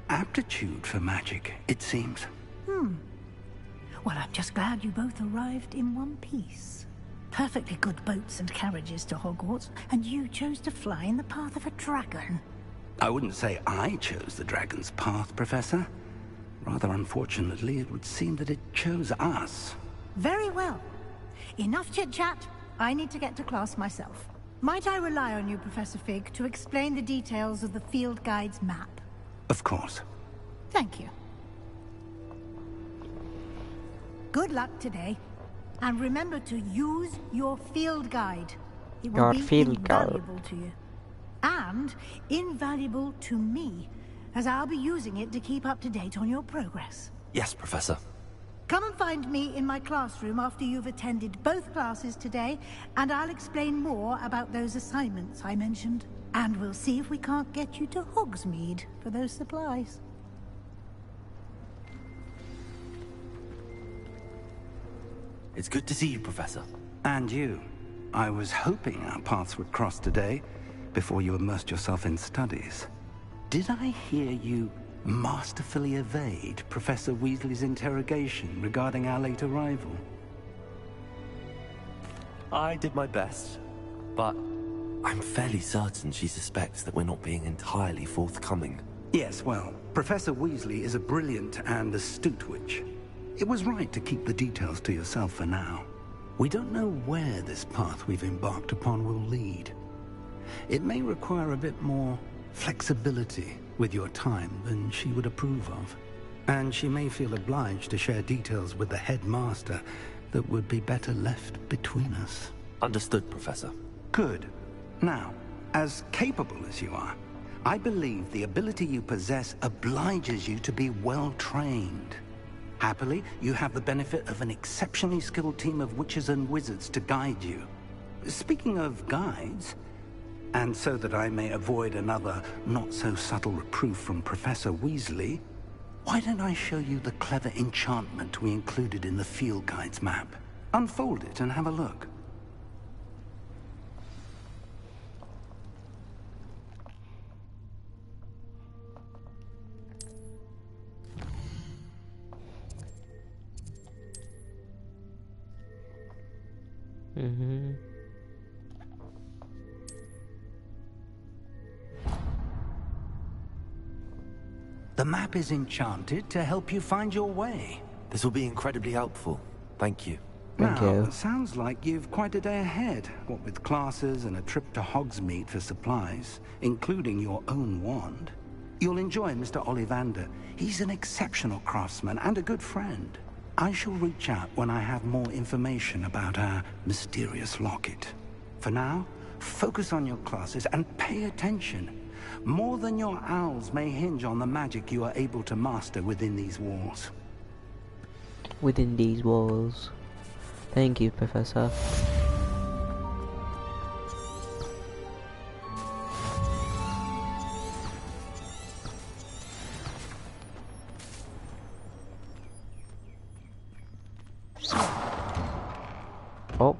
aptitude for magic, it seems. Well, I'm just glad you both arrived in one piece. Perfectly good boats and carriages to Hogwarts, and you chose to fly in the path of a dragon. I wouldn't say I chose the dragon's path, Professor. Rather unfortunately, it would seem that it chose us. Very well. Enough chit-chat. I need to get to class myself. Might I rely on you, Professor Fig, to explain the details of the field guide's map? Of course. Thank you. Good luck today. And remember to use your field guide. It will Your be field guide. invaluable to you. and invaluable to me, as I'll be using it to keep up to date on your progress. Yes, Professor. Come and find me in my classroom after you've attended both classes today, and I'll explain more about those assignments I mentioned. And we'll see if we can't get you to Hogsmeade for those supplies. It's good to see you, Professor. And you. I was hoping our paths would cross today, before you immersed yourself in studies. Did I hear you masterfully evade Professor Weasley's interrogation regarding our late arrival? I did my best, but I'm fairly certain she suspects that we're not being entirely forthcoming. Yes, well, Professor Weasley is a brilliant and astute witch. It was right to keep the details to yourself for now. We don't know where this path we've embarked upon will lead. It may require a bit more flexibility with your time than she would approve of. And she may feel obliged to share details with the headmaster that would be better left between us. Understood, Professor. Good. Now, as capable as you are, I believe the ability you possess obliges you to be well trained. Happily, you have the benefit of an exceptionally skilled team of witches and wizards to guide you. Speaking of guides, and so that I may avoid another not-so-subtle reproof from Professor Weasley, why don't I show you the clever enchantment we included in the field guide's map? Unfold it and have a look. The map is enchanted to help you find your way. This will be incredibly helpful. Thank you. Thank you. It sounds like you've quite a day ahead, what with classes and a trip to Hogsmeade for supplies, including your own wand. You'll enjoy Mr. Ollivander. He's an exceptional craftsman and a good friend. I shall reach out when I have more information about our mysterious locket. For now, focus on your classes and pay attention. More than your owls may hinge on the magic you are able to master within these walls. Within these walls. Thank you, Professor. Oh.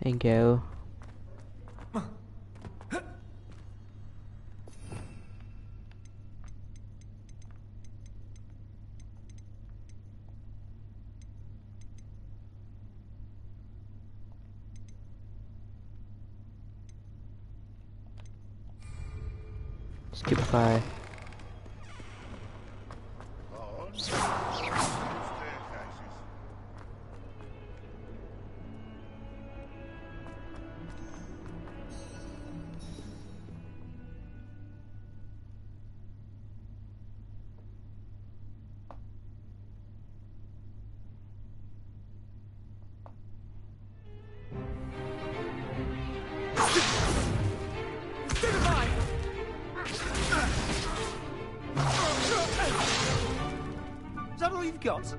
Thank you. Stupefy. Got.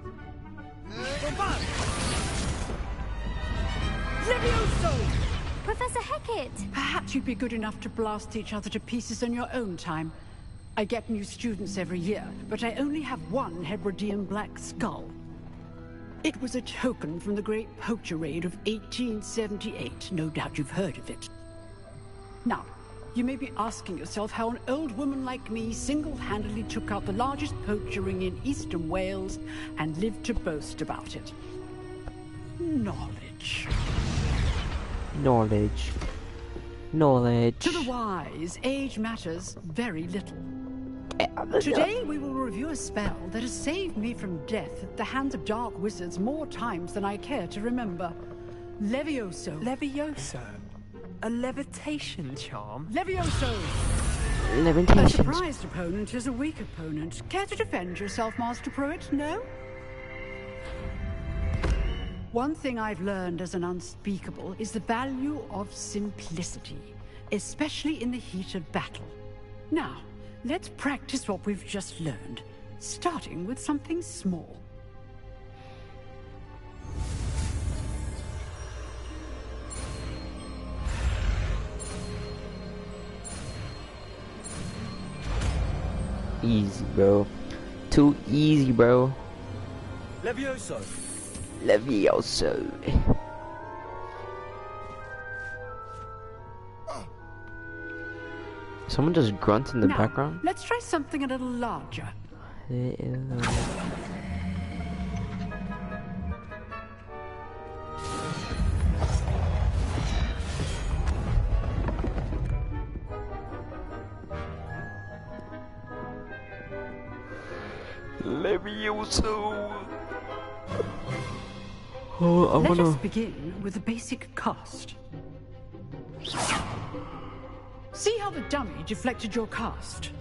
Levioso! Professor Hecat! Perhaps you'd be good enough to blast each other to pieces in your own time. I get new students every year, but I only have one Hebridean black skull. It was a token from the Great Poacher Raid of 1878. No doubt you've heard of it. Now, you may be asking yourself how an old woman like me single-handedly took out the largest poacher ring in eastern Wales and lived to boast about it. Knowledge. Knowledge. Knowledge. To the wise, age matters very little. Today we will review a spell that has saved me from death at the hands of dark wizards more times than I care to remember. Levioso. Levioso? A levitation charm? Levioso! Levitation. A surprised opponent is a weak opponent. Care to defend yourself, Master Pruitt? No? One thing I've learned as an unspeakable is the value of simplicity. especially in the heat of battle. Now, let's practice what we've just learned, starting with something small. Easy, bro. Too easy, bro. Levioso. Levioso. Someone just grunt in the now, background. Let's try something a little larger. Levioso. Oh, Let us begin with the basic cast. See how the dummy deflected your cast?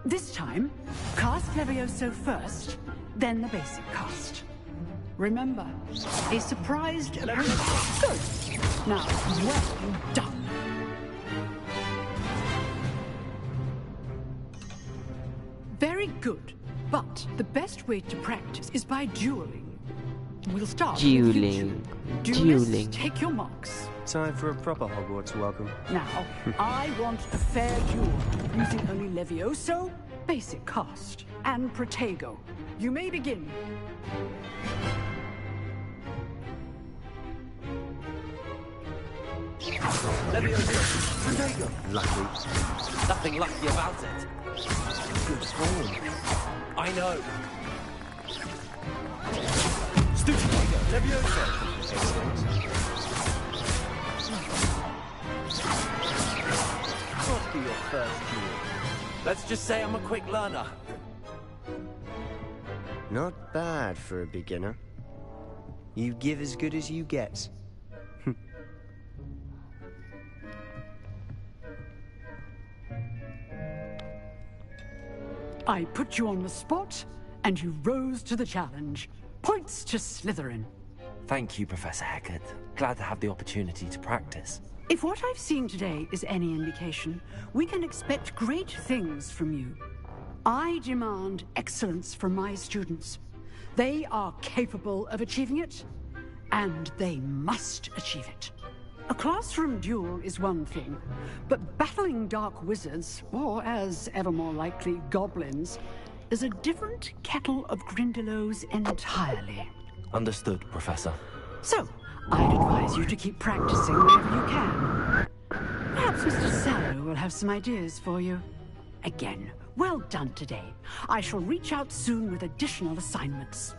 This time, cast Levioso first, then the basic cast. Remember, a surprised appearance. Good. Now, well done. Very good. But the best way to practice is by dueling. We'll start with you. Duelists, take your marks. Time for a proper Hogwarts welcome. Now, I want a fair duel, using only Levioso, basic cast, and Protego. You may begin. Levioso. Protego. Lucky. Nothing lucky about it. Good form. I know. Stupido. Levioso. Must be your first duel. Let's just say I'm a quick learner. Not bad for a beginner. You give as good as you get. I put you on the spot, and you rose to the challenge. Points to Slytherin. Thank you, Professor Heckard. Glad to have the opportunity to practice. If what I've seen today is any indication, we can expect great things from you. I demand excellence from my students. They are capable of achieving it, and they must achieve it. A classroom duel is one thing, but battling dark wizards, or as ever more likely, goblins, is a different kettle of Grindylows entirely. Understood, Professor. So, I'd advise you to keep practicing whenever you can. Perhaps Mr. Sallow will have some ideas for you. Again, well done today. I shall reach out soon with additional assignments.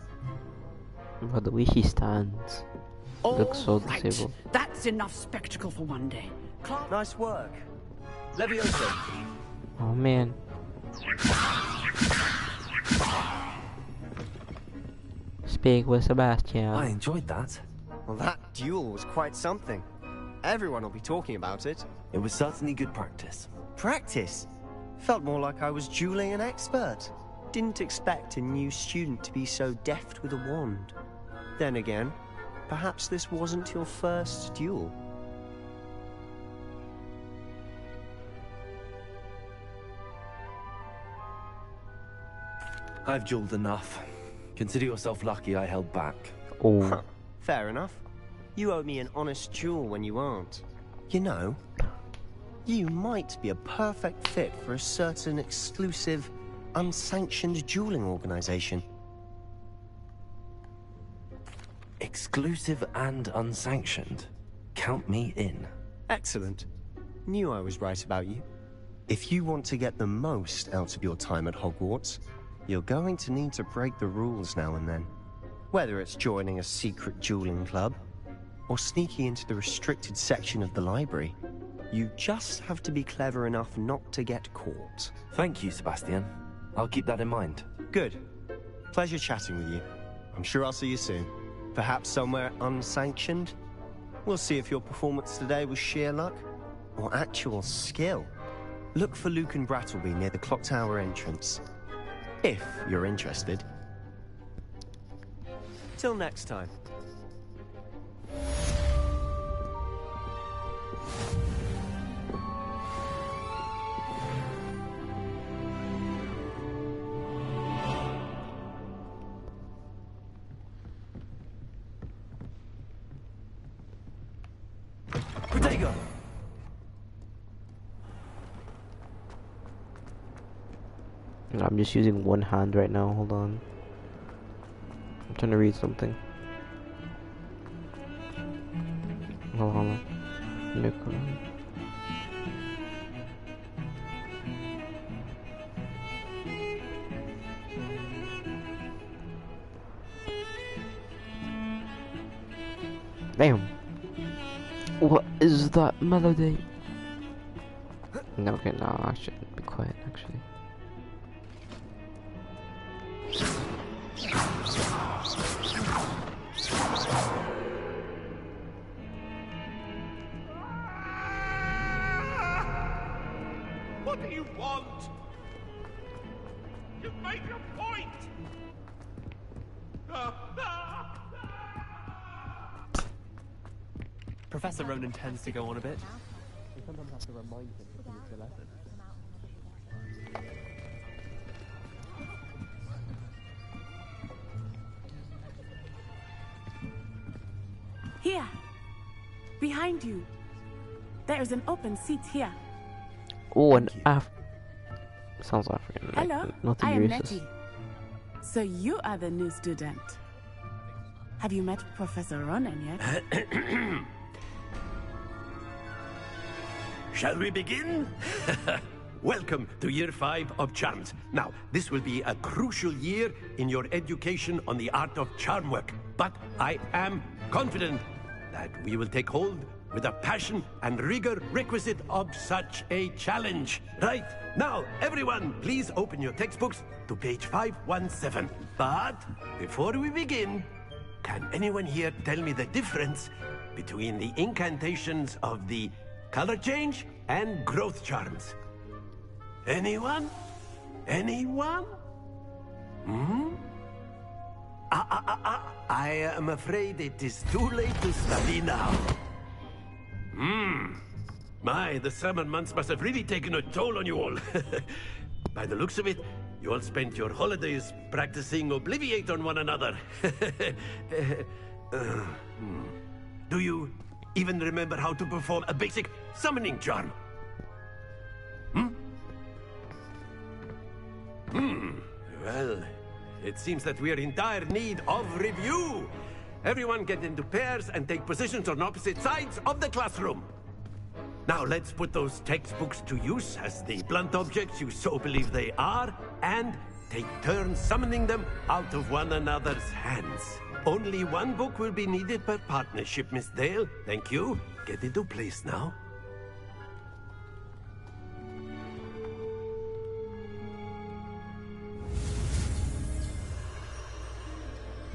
By the way he stands. Looks so disabled. That's enough spectacle for one day. Nice work. Levioso. Oh man. Speak with Sebastian. I enjoyed that. Well, that duel was quite something. Everyone will be talking about it. It was certainly good practice. Practice? Felt more like I was dueling an expert. Didn't expect a new student to be so deft with a wand. Then again, perhaps this wasn't your first duel. I've dueled enough. Consider yourself lucky I held back. Oh. Fair enough. You owe me an honest duel when you aren't. You know, you might be a perfect fit for a certain exclusive, unsanctioned dueling organization. Exclusive and unsanctioned. Count me in. Excellent. Knew I was right about you. If you want to get the most out of your time at Hogwarts, you're going to need to break the rules now and then. Whether it's joining a secret dueling club, or sneaking into the restricted section of the library, you just have to be clever enough not to get caught. Thank you, Sebastian. I'll keep that in mind. Good. Pleasure chatting with you. I'm sure I'll see you soon. Perhaps somewhere unsanctioned? We'll see if your performance today was sheer luck, or actual skill. Look for Luke and Brattleby near the clock tower entrance. If you're interested. Till next time. I'm just using one hand right now. Hold on. I'm trying to read something. Hold on. Damn. What is that melody? No, okay, no, I shouldn't be quiet, actually. What do you want? You've made your point! Professor Ronan tends to go on a bit. We sometimes have to remind him to finish the lesson. Here, behind you. There is an open seat here. Oh, an sounds African. Hello, Like, nothing I am racist. Nettie. So you are the new student. Have you met Professor Ronan yet? Shall we begin? Welcome to Year 5 of Charms. Now, this will be a crucial year in your education on the art of charm work. But I am confident that we will take hold with the passion and rigor requisite of such a challenge. Right, now, everyone, please open your textbooks to page 517. But before we begin, can anyone here tell me the difference between the incantations of the color change and growth charms? Anyone? Anyone? Hmm? I am afraid it is too late to study now. My, the summer months must have really taken a toll on you all. By the looks of it, you all spent your holidays practicing Obliviate on one another. Do you even remember how to perform a basic summoning charm? Well, it seems that we are in dire need of review. Everyone get into pairs and take positions on opposite sides of the classroom. Now let's put those textbooks to use as the blunt objects you so believe they are, and take turns summoning them out of one another's hands. Only one book will be needed per partnership, Miss Dale. Thank you. Get into place now.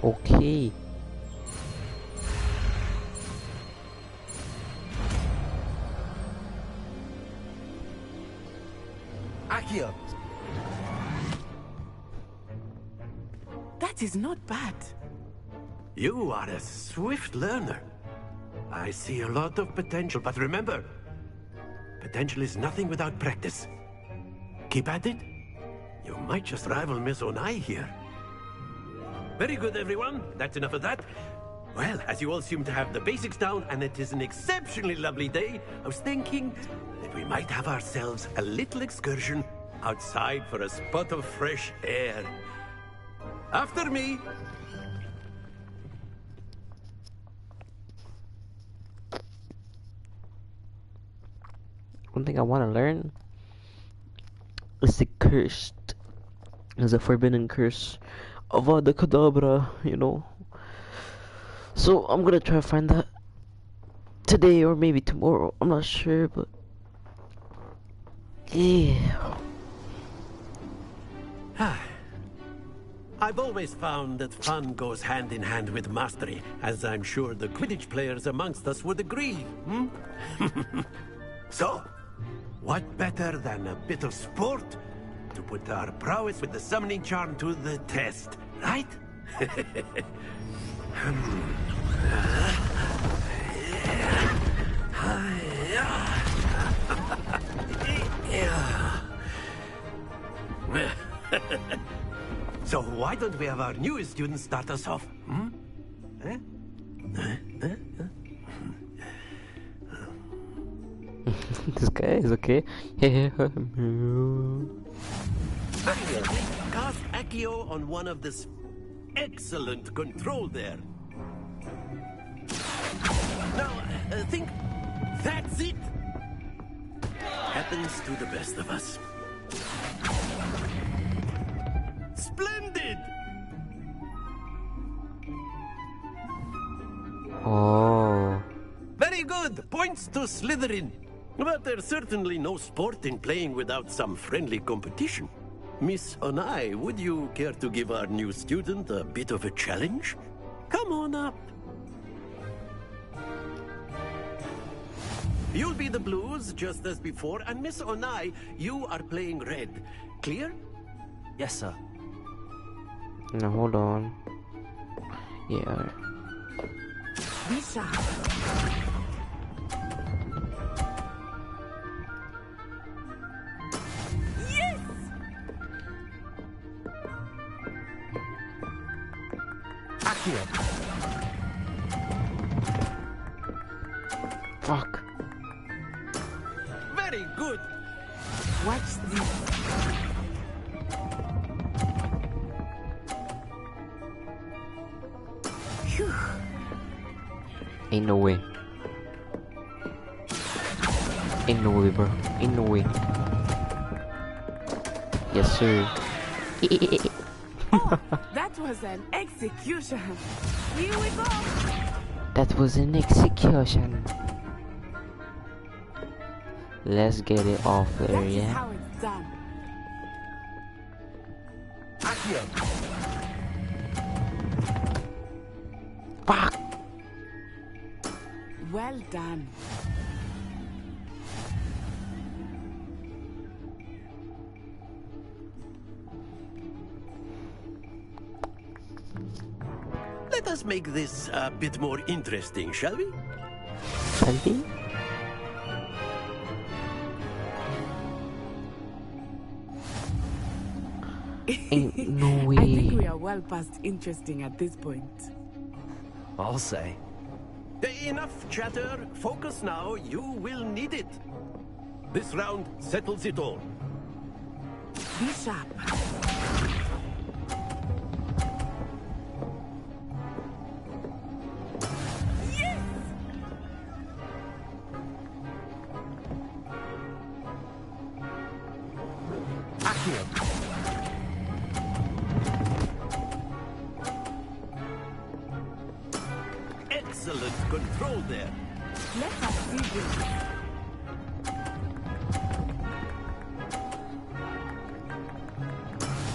Okay. Accio. That is not bad. You are a swift learner. I see a lot of potential, but remember, potential is nothing without practice. Keep at it. You might just rival Miss Onai here. Very good, everyone. That's enough of that. Well, as you all seem to have the basics down, and it is an exceptionally lovely day, I was thinking that we might have ourselves a little excursion outside for a spot of fresh air. After me. One thing I want to learn is the cursed, is a forbidden curse of the Kedavra, you know. So I'm gonna try to find that today or maybe tomorrow. I'm not sure, but yeah. I've always found that fun goes hand in hand with mastery, as I'm sure the Quidditch players amongst us would agree. So, what better than a bit of sport to put our prowess with the summoning charm to the test, right? So why don't we have our newest student start us off? This guy is okay. Very good. Cast Accio on one of this. Excellent control there. Now, think. That's it. Happens to the best of us. Splendid! Oh. Very good. Points to Slytherin. But there's certainly no sport in playing without some friendly competition. Miss Onai, would you care to give our new student a bit of a challenge? Come on up. You'll be the blues, just as before, and Miss Onai, you are playing red. Clear? Yes, sir. Now hold on. Yeah. Lisa. Yes! Accio. Fuck. Very good. Watch this. Phew. Ain't no way. Ain't no way, bro. Ain't no way. Yes, sir. Oh, that was an execution. Here we go. That was an execution. Let's get it off there, That is yeah? how it's done. Accio. Fuck! Well done. Let us make this a bit more interesting, shall we? Shall we? Ain't no way. I think we are well past interesting at this point. I'll say. Enough chatter. Focus now. You will need it. This round settles it all. Be sharp. Yes! Accio. Excellent control there. Let us see this.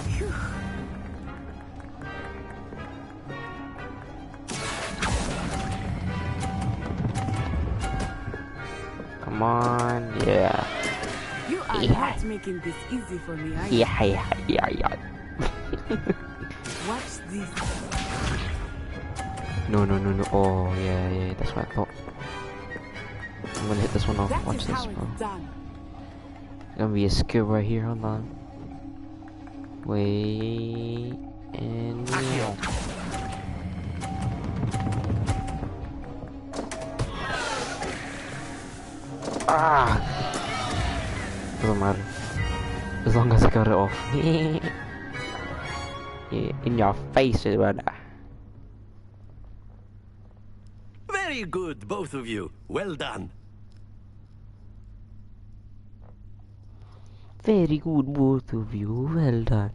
Phew. Come on, yeah. You are Yeah. not making this easy for me, are you? Yeah. Watch this. No. Oh, yeah. That's what I thought. I'm gonna hit this one off. That Watch is this, how bro. it's done. Gonna be a skill right here. Hold on. Wait. And. Accio. Ah! Doesn't matter. As long as I got it off. Yeah, in your face, brother. Very good, both of you. Well done. Very good, both of you. Well done.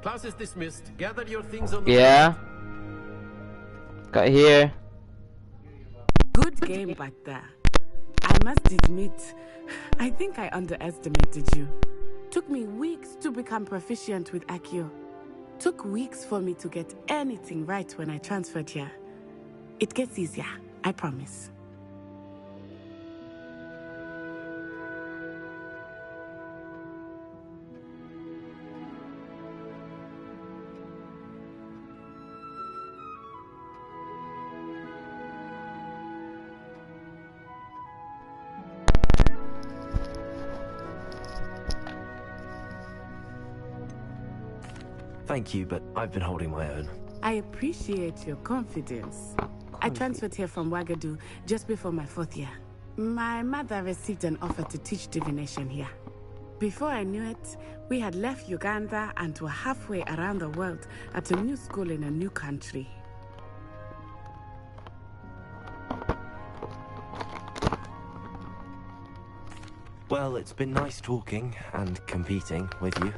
Class is dismissed. Gather your things on the Yeah. Got here. Good game back there. I must admit, I think I underestimated you. Took me weeks to become proficient with Accio. Took weeks for me to get anything right when I transferred here. It gets easier, I promise. Thank you, but I've been holding my own. I appreciate your confidence. I transferred here from Wagadu just before my 4th year. My mother received an offer to teach divination here. Before I knew it, we had left Uganda and were halfway around the world at a new school in a new country. Well, it's been nice talking and competing with you.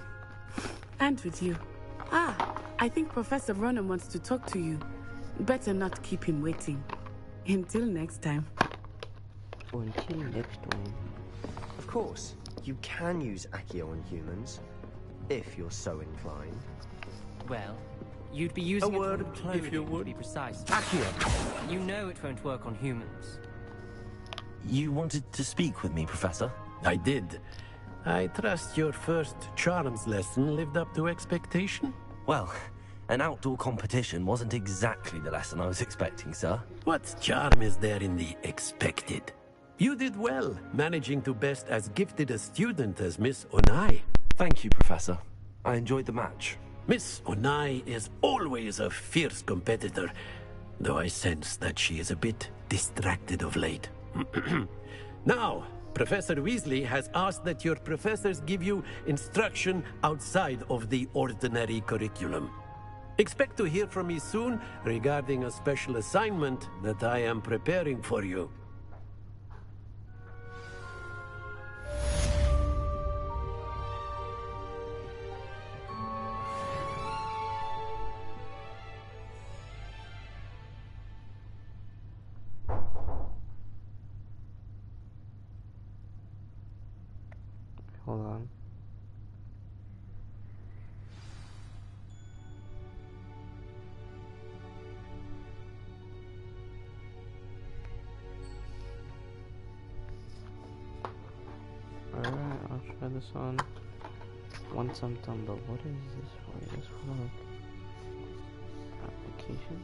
And with you. I think Professor Ronan wants to talk to you. Better not keep him waiting. Until next time. Until next time. Of course, you can use Accio on humans, if you're so inclined. Well, you'd be using A word, it on clothing, if you would. to be precise. Accio! You know it won't work on humans. You wanted to speak with me, Professor? I did. I trust your first charms lesson lived up to expectation? Well, an outdoor competition wasn't exactly the lesson I was expecting, sir. What charm is there in the expected? You did well, managing to best as gifted a student as Miss Onai. Thank you, Professor. I enjoyed the match. Miss Onai is always a fierce competitor, though I sense that she is a bit distracted of late. Now, Professor Weasley has asked that your professors give you instruction outside of the ordinary curriculum. Expect to hear from me soon regarding a special assignment that I am preparing for you. Hold on. Alright, I'll try this on once I'm done, but what is this for? This for like application?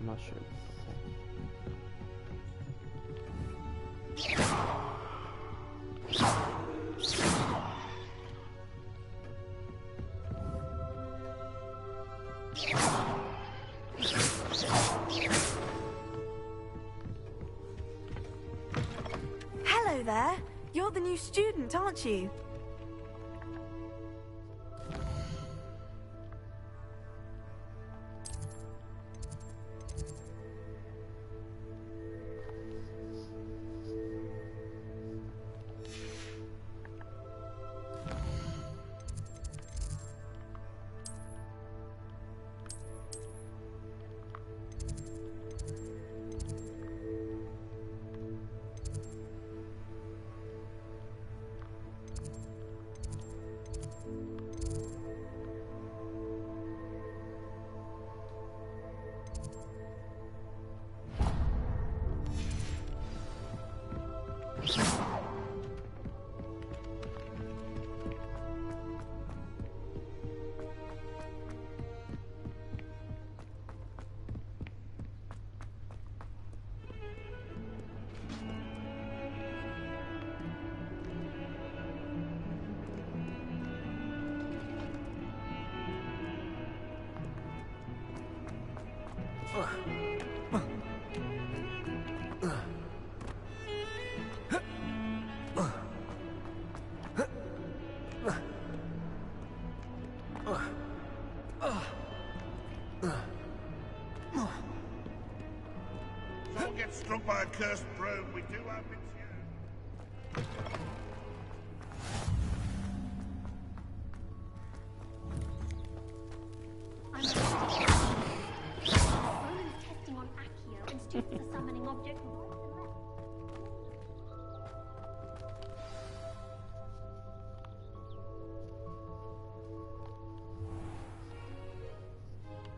I'm not sure. Hello there. You're the new student, aren't you? Someone gets struck by a cursed broom, we do have it here. Roland's testing on Accio and students are summoning objects right and left.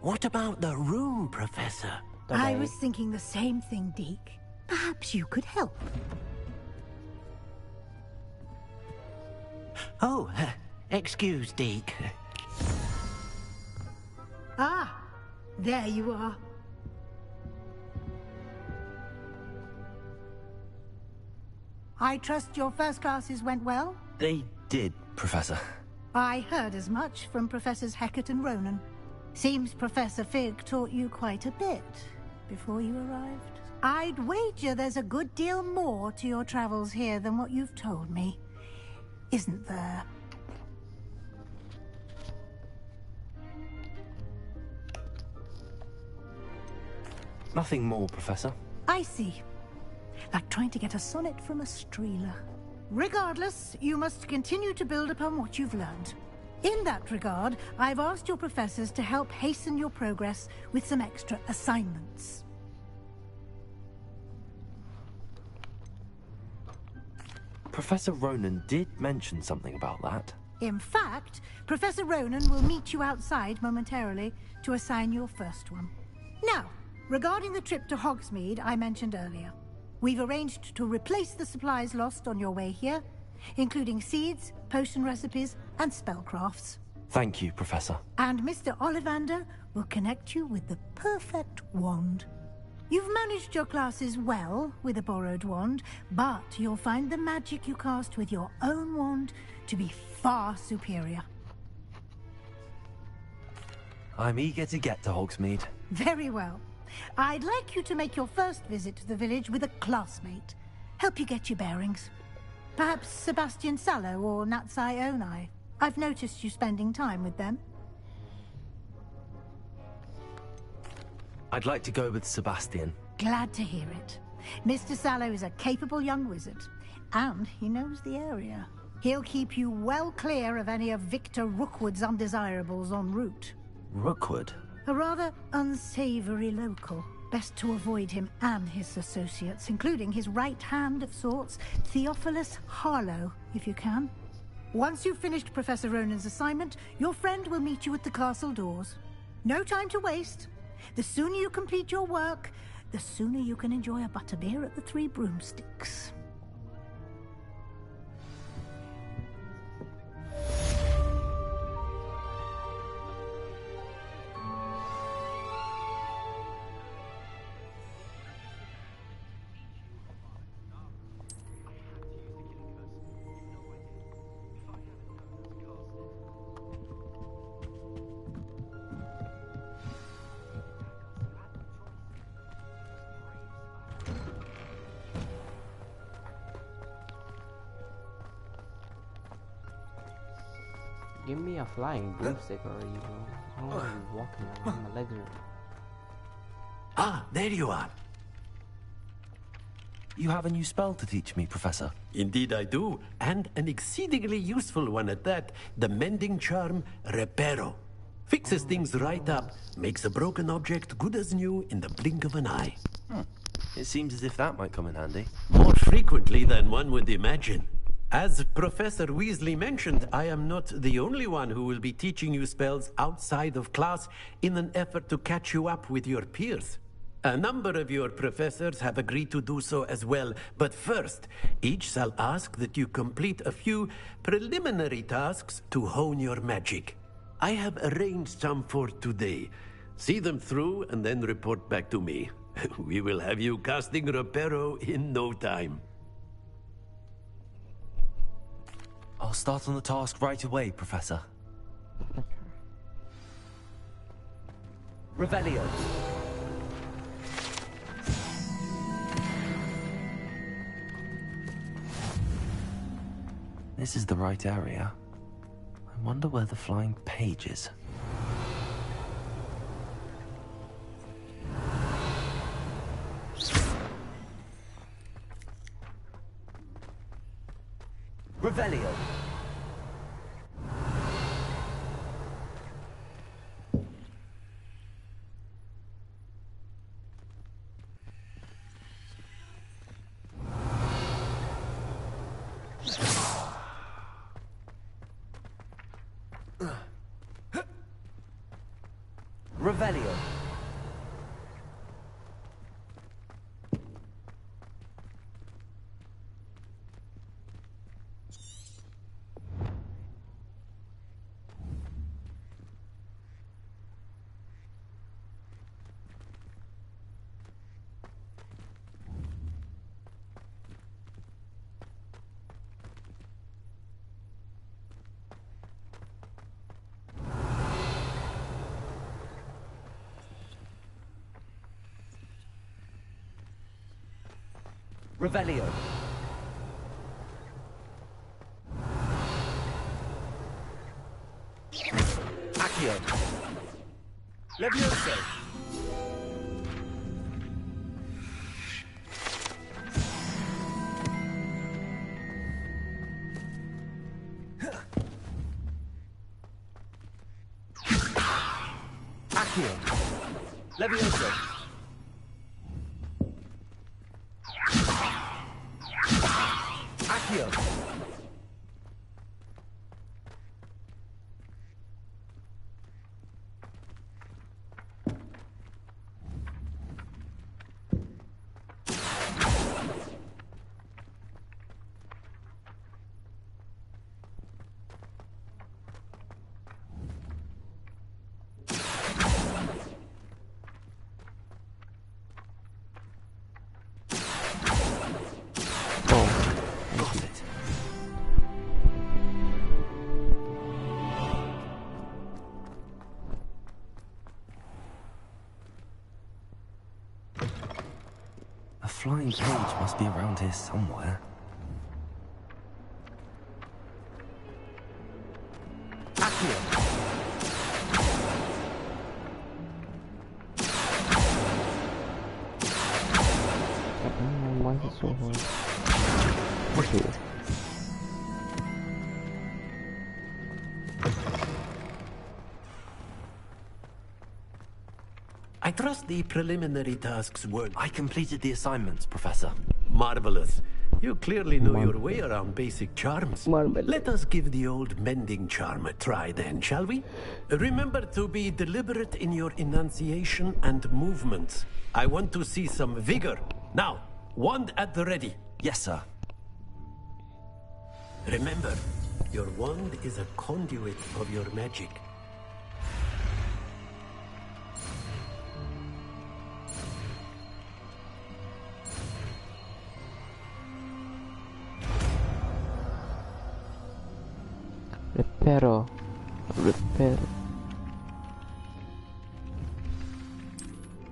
What about the room, Professor? I was thinking the same thing, Deke. Perhaps you could help. Oh, excuse, Deke. Ah, there you are. I trust your first classes went well? They did, Professor. I heard as much from Professors Hecat and Ronan. Seems Professor Fig taught you quite a bit before you arrived. I'd wager there's a good deal more to your travels here than what you've told me, isn't there? Nothing more, Professor. I see. Like trying to get a sonnet from a streeler. Regardless, you must continue to build upon what you've learned. In that regard, I've asked your professors to help hasten your progress with some extra assignments. Professor Ronan did mention something about that. In fact, Professor Ronan will meet you outside momentarily to assign your first one. Now, regarding the trip to Hogsmeade I mentioned earlier, we've arranged to replace the supplies lost on your way here, including seeds, potion recipes, and spellcrafts. Thank you, Professor. And Mr. Ollivander will connect you with the perfect wand. You've managed your classes well with a borrowed wand, but you'll find the magic you cast with your own wand to be far superior. I'm eager to get to Hogsmeade. Very well. I'd like you to make your first visit to the village with a classmate. Help you get your bearings. Perhaps Sebastian Sallow or Natsai Onai. I've noticed you spending time with them. I'd like to go with Sebastian. Glad to hear it. Mr. Sallow is a capable young wizard, and he knows the area. He'll keep you well clear of any of Victor Rookwood's undesirables en route. Rookwood? A rather unsavory local. Best to avoid him and his associates, including his right hand of sorts, Theophilus Harlow, if you can. Once you've finished Professor Ronan's assignment, your friend will meet you at the castle doors. No time to waste. The sooner you complete your work, the sooner you can enjoy a butterbeer at the Three Broomsticks. Give me a flying broomstick already, bro. I don't want to be walking around. My legs are... Ah, there you are. You have a new spell to teach me, Professor. Indeed I do, and an exceedingly useful one at that. The mending charm, Reparo. Fixes things right up, makes a broken object good as new in the blink of an eye. It seems as if that might come in handy. More frequently than one would imagine. As Professor Weasley mentioned, I am not the only one who will be teaching you spells outside of class in an effort to catch you up with your peers. A number of your professors have agreed to do so as well, but first, each shall ask that you complete a few preliminary tasks to hone your magic. I have arranged some for today. See them through and then report back to me. We will have you casting Reparo in no time. I'll start on the task right away, Professor. Revelio. This is the right area. I wonder where the flying page is. Revelio. Revelio. Revelio. Accio. Levioso. Accio. Levioso. Accio. A flying cage must be around here somewhere. Why is it so hard? Okay. I trust the preliminary tasks were... I completed the assignments, Professor. Marvelous. You clearly know your way around basic charms. Let us give the old mending charm a try then, shall we? Remember to be deliberate in your enunciation and movements. I want to see some vigor. Now, wand at the ready. Yes, sir. Remember, your wand is a conduit of your magic. Reparo.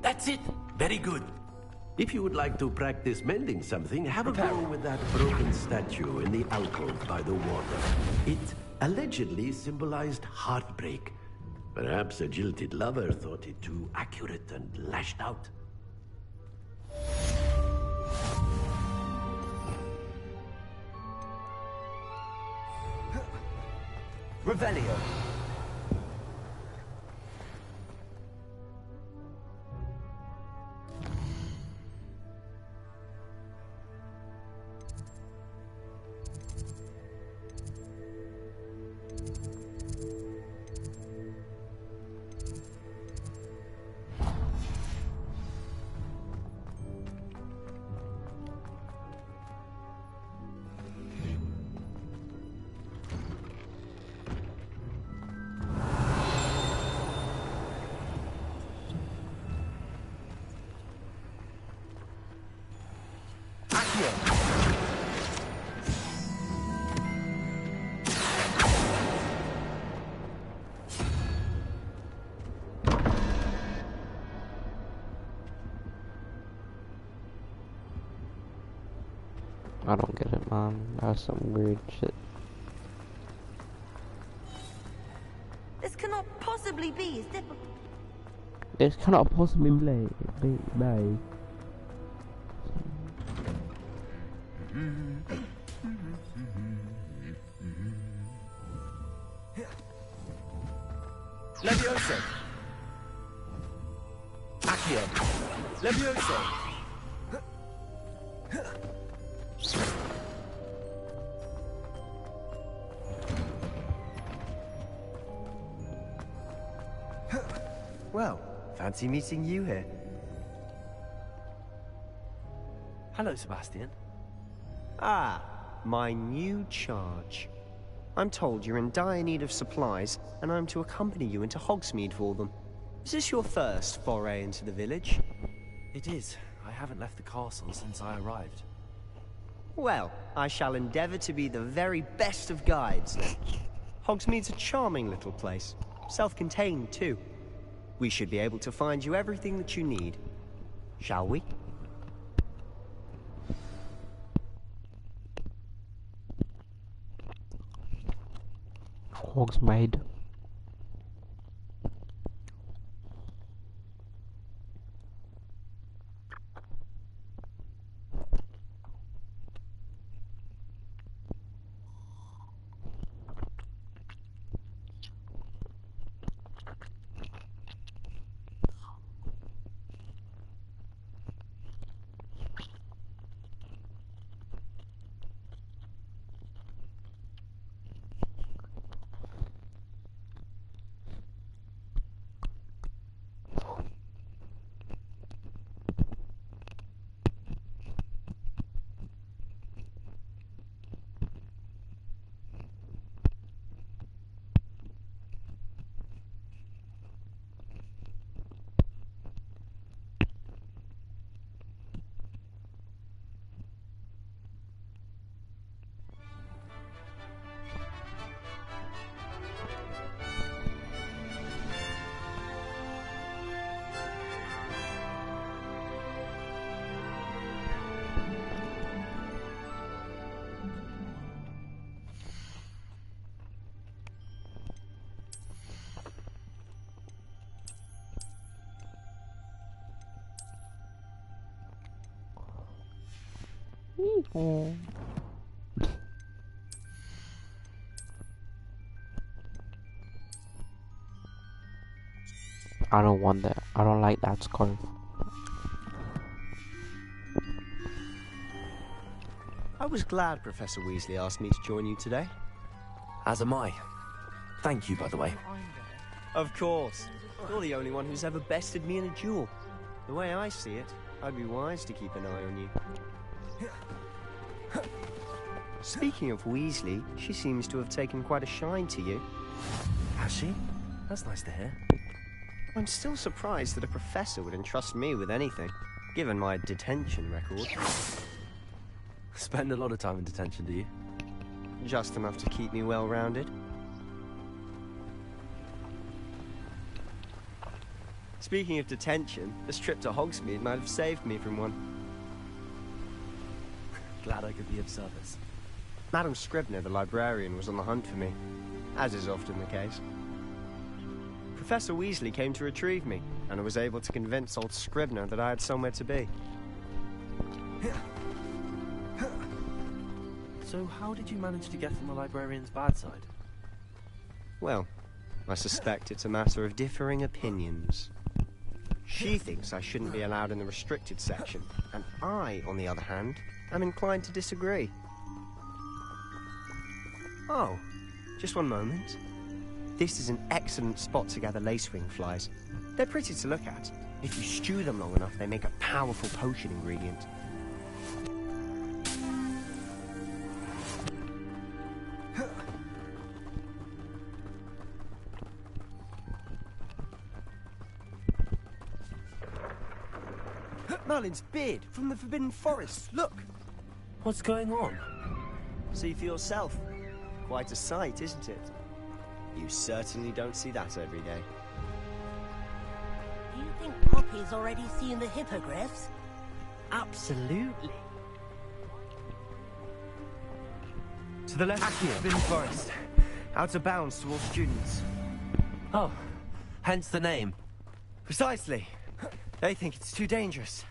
That's it. Very good. If you would like to practice mending something, have a go with that broken statue in the alcove by the water. It allegedly symbolized heartbreak. Perhaps a jilted lover thought it too accurate and lashed out. Revelio. I don't get it, man. That's some weird shit. This cannot possibly be. It's difficult. This cannot possibly be. Levioso. Accio. Levioso. Well, fancy meeting you here. Hello, Sebastian. Ah, my new charge. I'm told you're in dire need of supplies, and I'm to accompany you into Hogsmeade for them. Is this your first foray into the village? It is. I haven't left the castle since I arrived. Well, I shall endeavor to be the very best of guides, then. Hogsmeade's a charming little place. Self-contained, too. We should be able to find you everything that you need. Shall we? Hogsmeade. I don't want that. I don't like that scarf. I was glad Professor Weasley asked me to join you today. As am I. Thank you, by the way. Of course. You're the only one who's ever bested me in a duel. The way I see it, I'd be wise to keep an eye on you. Speaking of Weasley, she seems to have taken quite a shine to you. Has she? That's nice to hear. I'm still surprised that a professor would entrust me with anything, given my detention record. Spend a lot of time in detention, do you? Just enough to keep me well-rounded. Speaking of detention, this trip to Hogsmeade might have saved me from one. Glad I could be of service. Madam Scribner, the librarian, was on the hunt for me, as is often the case. Professor Weasley came to retrieve me, and I was able to convince old Scribner that I had somewhere to be. So how did you manage to get on the librarian's bad side? Well, I suspect it's a matter of differing opinions. She thinks I shouldn't be allowed in the restricted section, and I, on the other hand, am inclined to disagree. Oh, just one moment. This is an excellent spot to gather lacewing flies. They're pretty to look at. If you stew them long enough, they make a powerful potion ingredient. Merlin's beard from the Forbidden Forest. Look! What's going on? See for yourself. Quite a sight, isn't it? You certainly don't see that every day. Do you think Poppy's already seen the hippogriffs? Absolutely. To the left of the Forbidden Forest. Out of bounds to all students. Oh, hence the name. Precisely. They think it's too dangerous.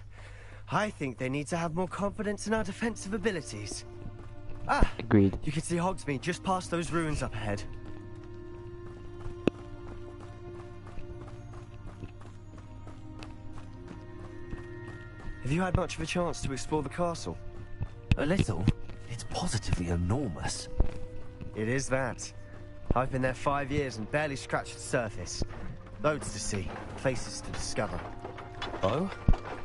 I think they need to have more confidence in our defensive abilities. Ah! Agreed. You can see Hogsmeade just past those ruins up ahead. Have you had much of a chance to explore the castle? A little. It's positively enormous. It is that. I've been there 5 years and barely scratched the surface. Loads to see, places to discover. Oh?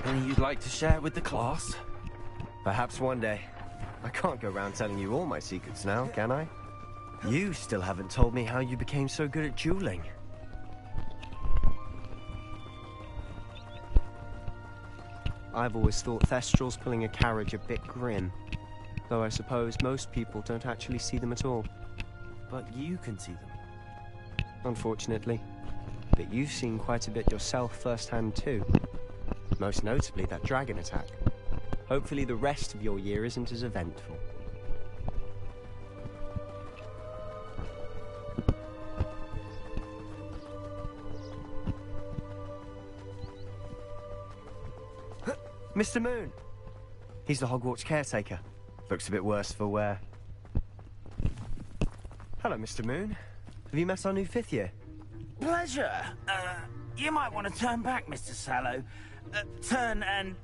Any you'd like to share with the class? Perhaps one day. I can't go around telling you all my secrets now, can I? You still haven't told me how you became so good at dueling. I've always thought Thestrals pulling a carriage a bit grim. Though I suppose most people don't actually see them at all. But you can see them. Unfortunately. But you've seen quite a bit yourself firsthand too. Most notably that dragon attack. Hopefully the rest of your year isn't as eventful. Mr. Moon! He's the Hogwarts caretaker. Looks a bit worse for wear. Hello, Mr. Moon. Have you met our new 5th year? Pleasure. You might want to turn back, Mr. Sallow. Turn and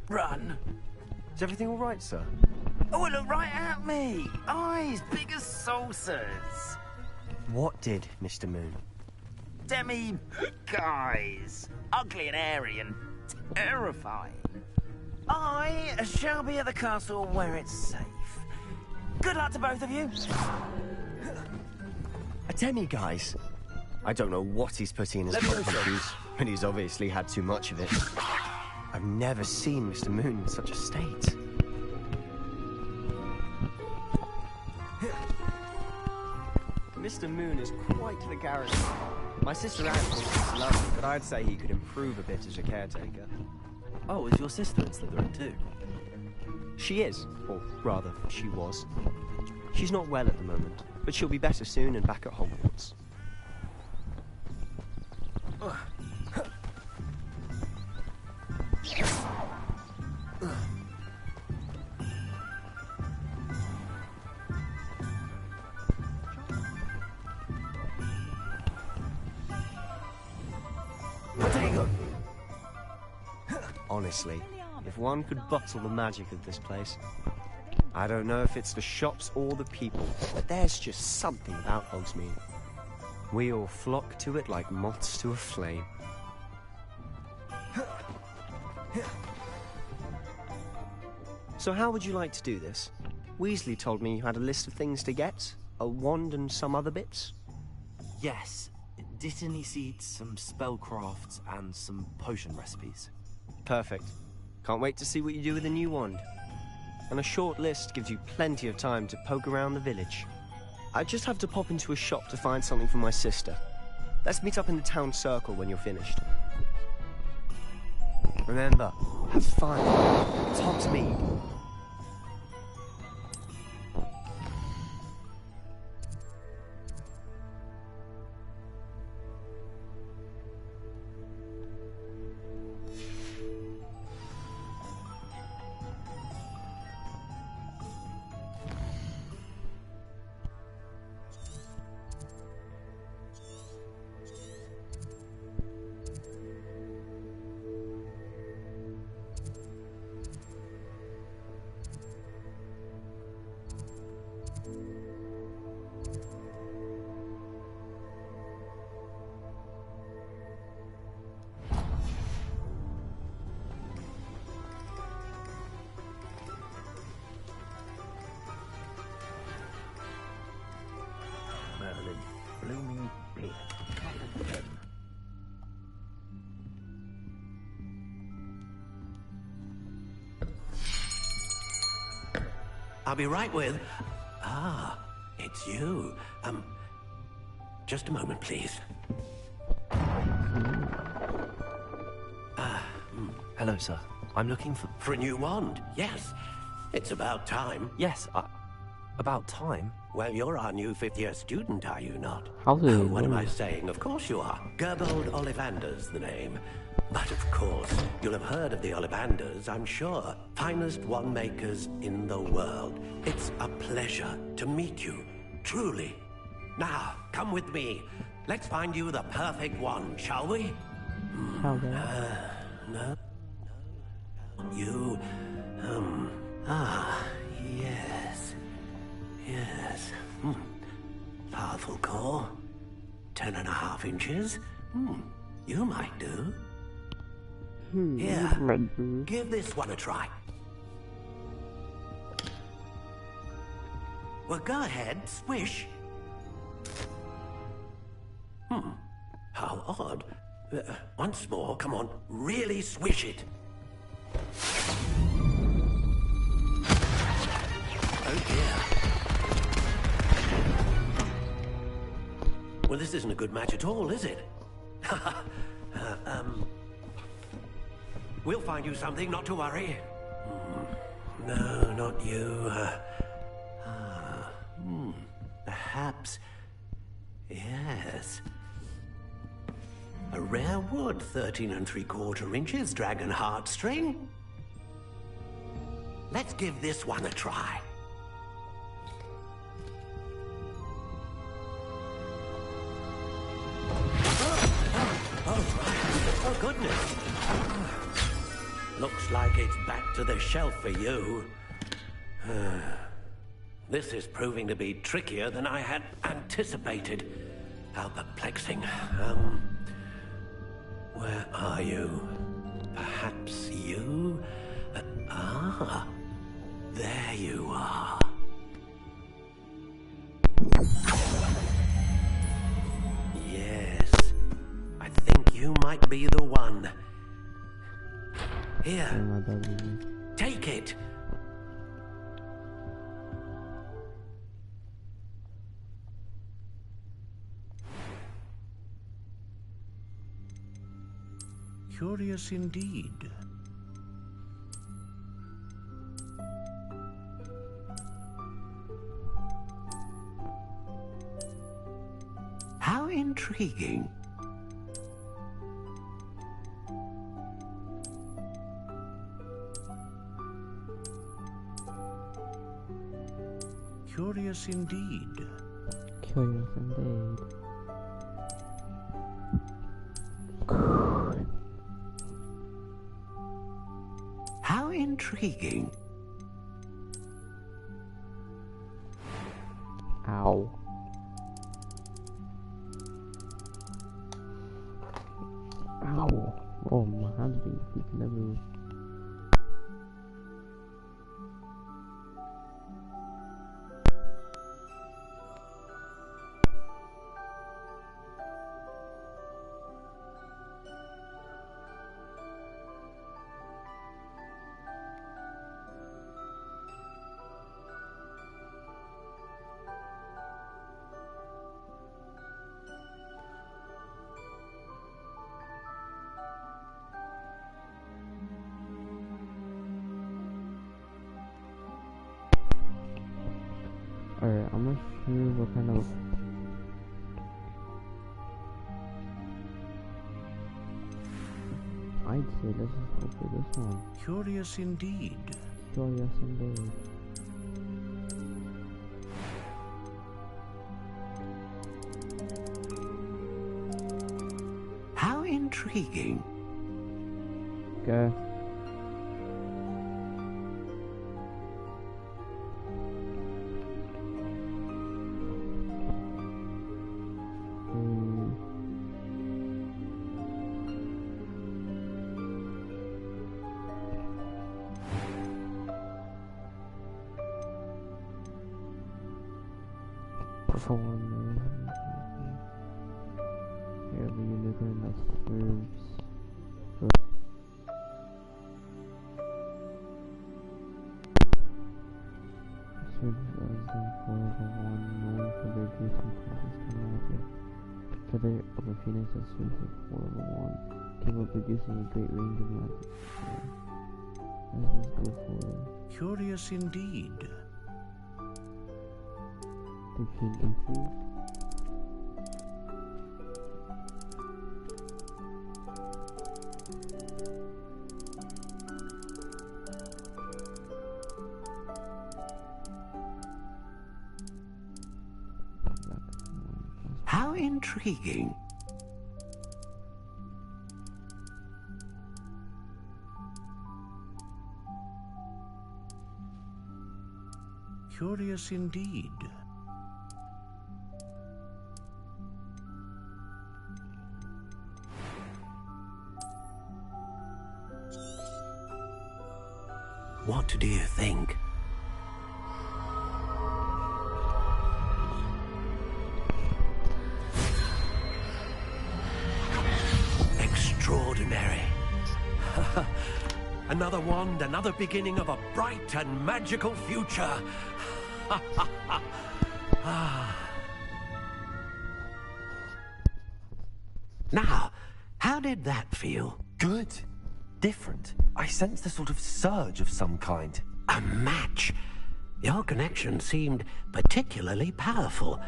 run. Is everything all right, sir? Oh, look right at me. Eyes big as saucers. What did, Mr. Moon? Guys. Ugly and airy and terrifying. I shall be at the castle where it's safe. Good luck to both of you. A demi-guise? I don't know what he's putting in his pockets, but he's obviously had too much of it. I've never seen Mr. Moon in such a state. Mr. Moon is quite the character. My sister Anne thinks he's lovely, but I'd say he could improve a bit as a caretaker. Oh, is your sister in Slytherin too? She is, or rather, she was. She's not well at the moment, but she'll be better soon and back at Hogwarts. Honestly, if one could bottle the magic of this place. I don't know if it's the shops or the people, but there's just something about Hogsmeade. We all flock to it like moths to a flame. So how would you like to do this? Weasley told me you had a list of things to get, a wand and some other bits. Yes. Dittany seeds, some spellcrafts, and some potion recipes. Perfect. Can't wait to see what you do with the new wand. And a short list gives you plenty of time to poke around the village. I just have to pop into a shop to find something for my sister. Let's meet up in the town circle when you're finished. Remember, have fun. It's Hogsmeade. Blooming beer. I'll be right with... Ah, it's you. Just a moment, please. Hello, sir. I'm looking for... For a new wand, yes. It's about time. Yes, about time? Well, you're our new 5th-year student, are you not? Hallelujah. Oh, what am I saying? Of course you are. Gerbold Ollivander's the name. But of course, you'll have heard of the Ollivanders, I'm sure. Finest wand makers in the world. It's a pleasure to meet you, truly. Now, come with me. Let's find you the perfect wand, shall we? No. You, yes. Yes. Powerful core. 10.5 inches. You might do. Here, give this one a try. Well, go ahead, swish. How odd. Once more, come on, really swish it. Oh dear. Well, this isn't a good match at all, is it? We'll find you something, not to worry. No, not you. Perhaps... Yes. A rare wood, 13 3/4 inches, dragon heartstring. let's give this one a try. Oh, goodness. Looks like it's back to the shelf for you. This is proving to be trickier than I had anticipated. How perplexing. Where are you? Perhaps you? There you are. Yes, I think you might be the one. Here, take it. Curious indeed. How intriguing. Curious indeed. Curious indeed. How intriguing. Ow. Ow. Oh, my hand's being freaking everywhere. Alright, I'm not sure what kind of... I'd say let's just go for this one. Curious indeed. Curious indeed. How intriguing. Okay. Perform here the unicorn that serves serves as the forever one known for their gruesome consistent magic. Feather of a phoenix that serves as forever one, capable of producing a great range of magic. Let's just go for Curious indeed. 15 inches. How intriguing. Curious indeed. What do you think? Extraordinary. Another wand, another beginning of a bright and magical future. Now, how did that feel? Good. Different. I sensed a sort of surge of some kind. A match? Your connection seemed particularly powerful.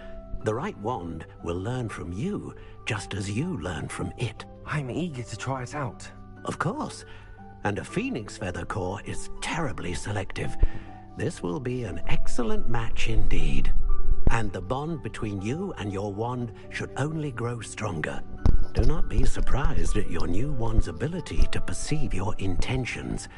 The right wand will learn from you, just as you learn from it. I'm eager to try it out. Of course. and a phoenix feather core is terribly selective. This will be an excellent match indeed. And the bond between you and your wand should only grow stronger. Do not be surprised at your new wand's ability to perceive your intentions,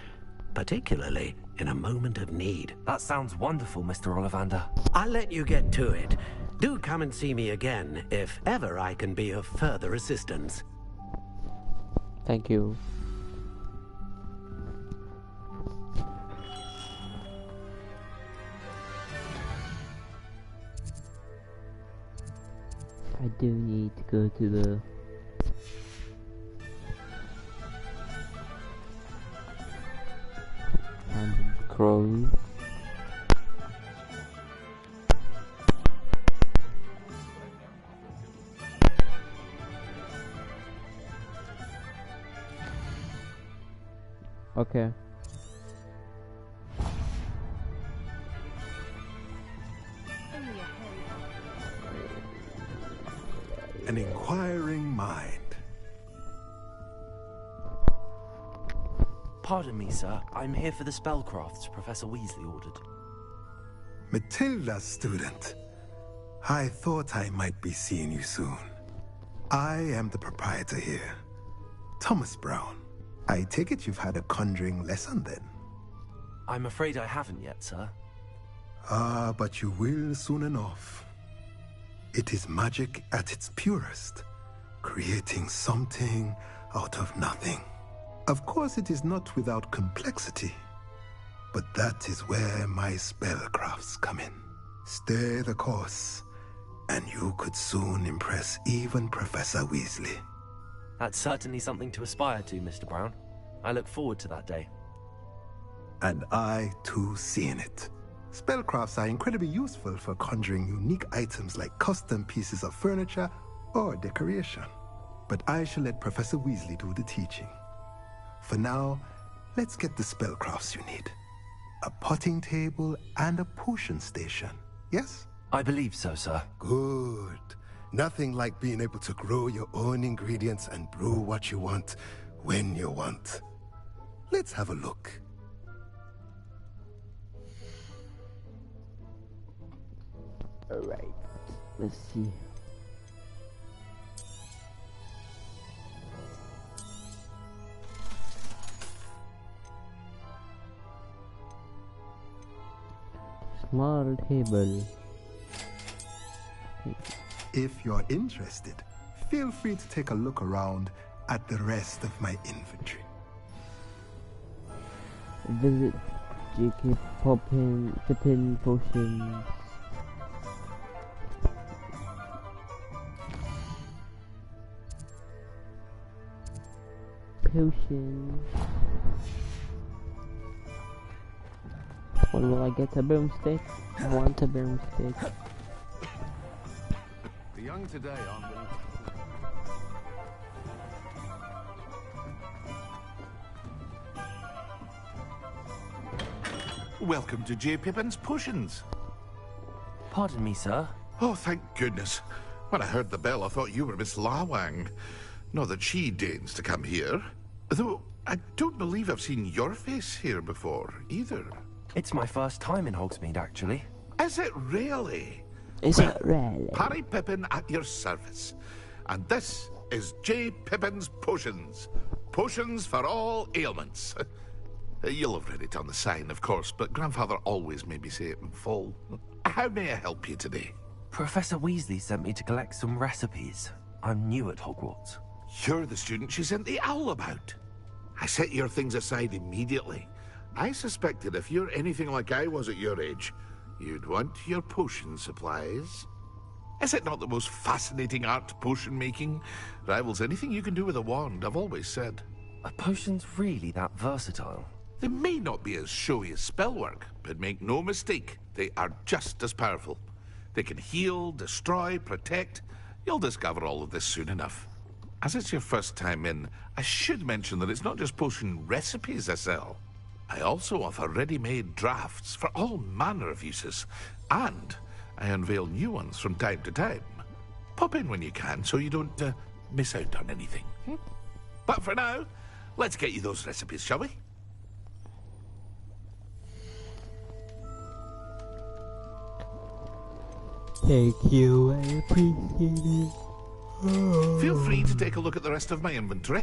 particularly in a moment of need. That sounds wonderful, Mr. Ollivander. I'll let you get to it. Do come and see me again if ever I can be of further assistance. Thank you. I do need to go to the crow. Okay. An inquiring mind. Pardon me, sir. I'm here for the spellcrafts Professor Weasley ordered. Matilda's student. I thought I might be seeing you soon. I am the proprietor here, Thomas Brown. I take it you've had a conjuring lesson then? I'm afraid I haven't yet, sir. Ah, but you will soon enough. It is magic at its purest, creating something out of nothing. Of course, it is not without complexity, but that is where my spellcrafts come in. Stay the course, and you could soon impress even Professor Weasley. That's certainly something to aspire to, Mr. Brown. I look forward to that day. And I, too, seeing it. Spellcrafts are incredibly useful for conjuring unique items like custom pieces of furniture or decoration. But I shall let Professor Weasley do the teaching. For now, let's get the spellcrafts you need. A potting table and a potion station, yes? I believe so, sir. Good. Nothing like being able to grow your own ingredients and brew what you want when you want. Let's have a look. Alright, let's see. Small table. If you're interested, feel free to take a look around at the rest of my inventory. Visit J.K. Pippin Potions. Potion. When will I get a broomstick? I want a broomstick. The young today aren't Welcome to J. Pippin's Potions. Pardon me, sir. Oh, thank goodness. When I heard the bell, I thought you were Miss Lawang. Not that she deigns to come here. Though, I don't believe I've seen your face here before, either. It's my first time in Hogsmeade, actually. Is it really? Is it really? Parry Pippin at your service. And this is J. Pippin's Potions. Potions for all ailments. You'll have read it on the sign, of course, but Grandfather always made me say it in full. How may I help you today? Professor Weasley sent me to collect some recipes. I'm new at Hogwarts. You're the student she sent the owl about. I set your things aside immediately. I suspected if you're anything like I was at your age, you'd want your potion supplies. Is it not the most fascinating art, potion making? Rivals anything you can do with a wand, I've always said. Are potions really that versatile? They may not be as showy as spellwork, but make no mistake, they are just as powerful. They can heal, destroy, protect. You'll discover all of this soon enough. As it's your first time in, I should mention that it's not just potion recipes I sell. I also offer ready-made drafts for all manner of uses, and I unveil new ones from time to time. Pop in when you can so you don't miss out on anything. But for now, Let's get you those recipes, shall we? Thank you, I appreciate it. Feel free to take a look at the rest of my inventory,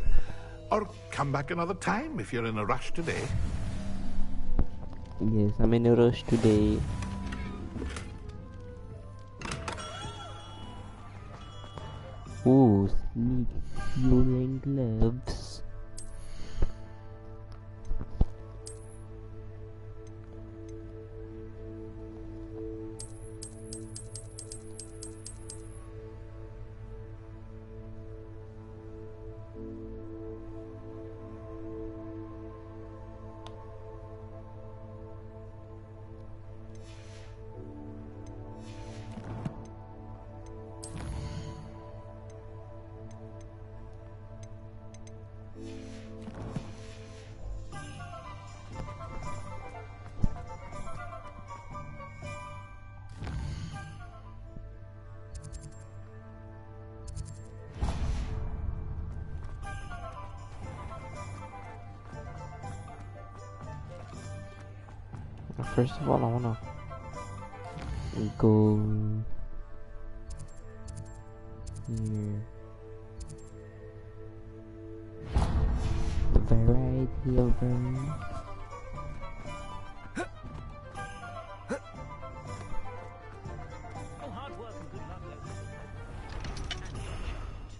or come back another time if you're in a rush today. Yes, I'm in a rush today. Ooh, sneak healing gloves. First of all, I wanna go here. Variety of rooms. Oh, hard work and good luck,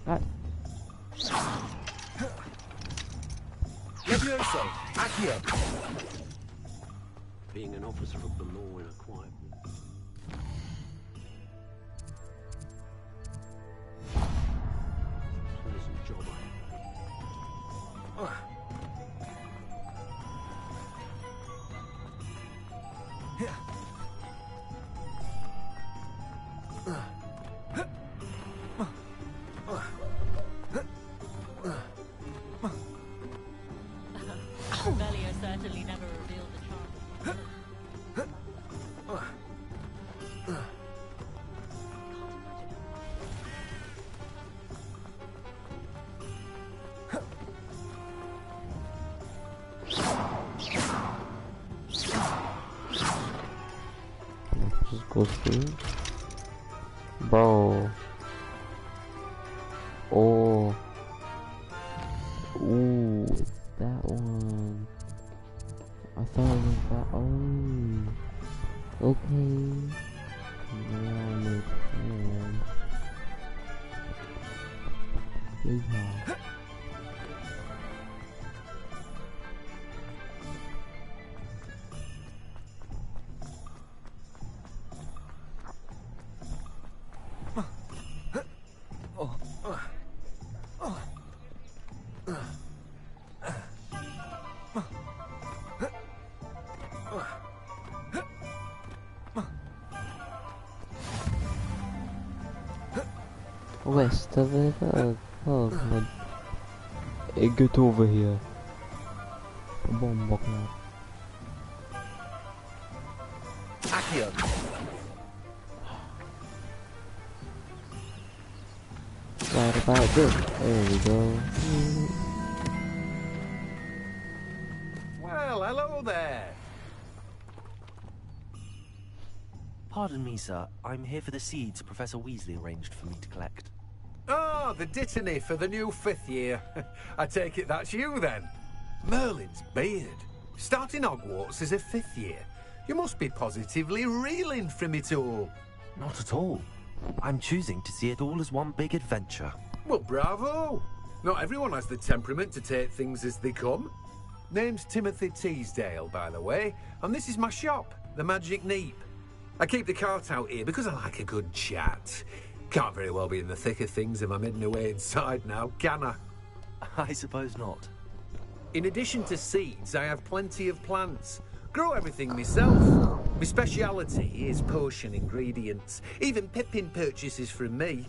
That. Levioso, Accio. Being an officer of the law in a quiet war. Pleasant job I have. Bellier certainly never revealed the charm. Just go through. Bro. Oh. Ooh, it's that one. I thought it was that. Oh. Okay. Now I understand. Yeah. West of it? Oh god. Hey, get over here. Bomb block now. Accio. Right about this. There we go. Well, hello there. Pardon me, sir. I'm here for the seeds Professor Weasley arranged for me to collect. Ah, the dittany for the new 5th year. I take it that's you then. Merlin's beard. Starting Hogwarts as a 5th year. You must be positively reeling from it all. Not at all. I'm choosing to see it all as one big adventure. Well, bravo. Not everyone has the temperament to take things as they come. Name's Timothy Teasdale, by the way, and this is my shop, the Magic Neep. I keep the cart out here because I like a good chat. Can't very well be in the thick of things if I'm hidden away inside now, can I? I suppose not. In addition to seeds, I have plenty of plants. Grow everything myself. My speciality is potion ingredients. Even Pippin purchases from me.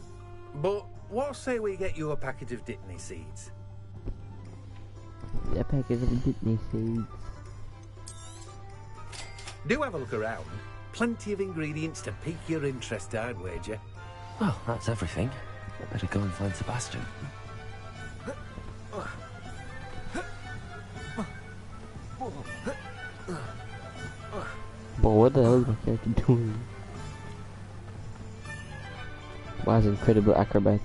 But what say we get you a packet of Dittany seeds? A packet of Dittany seeds. Do have a look around. Plenty of ingredients to pique your interest, I'd wager. Well, that's everything. Better go and find Sebastian. But what the hell is my character doing? Why is incredible acrobatic?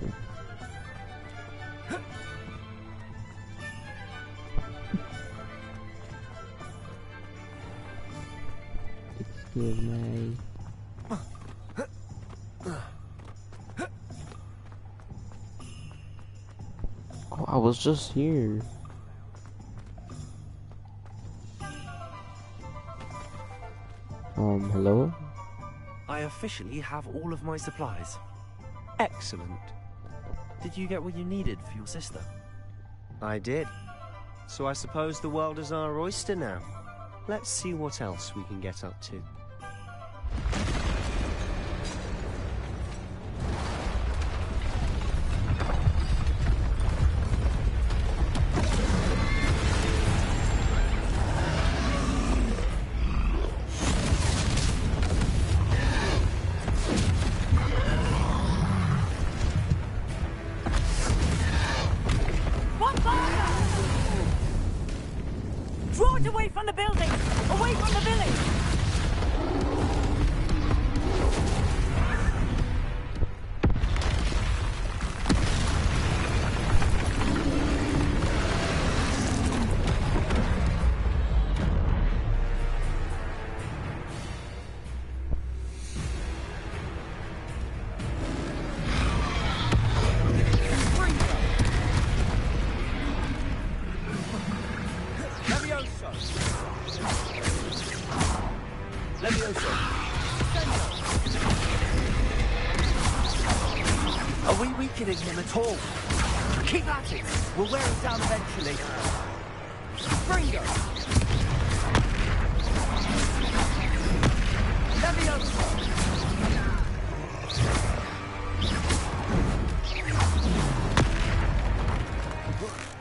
Excuse me. Oh, I was just here. Hello? I officially have all of my supplies. Excellent. Did you get what you needed for your sister? I did. So I suppose the world is our oyster now. Let's see what else we can get up to. Draw it away from the building! Away from the village! Are we weakening him at all? Keep at it! We'll wear him down eventually. Bringo! Leviosa!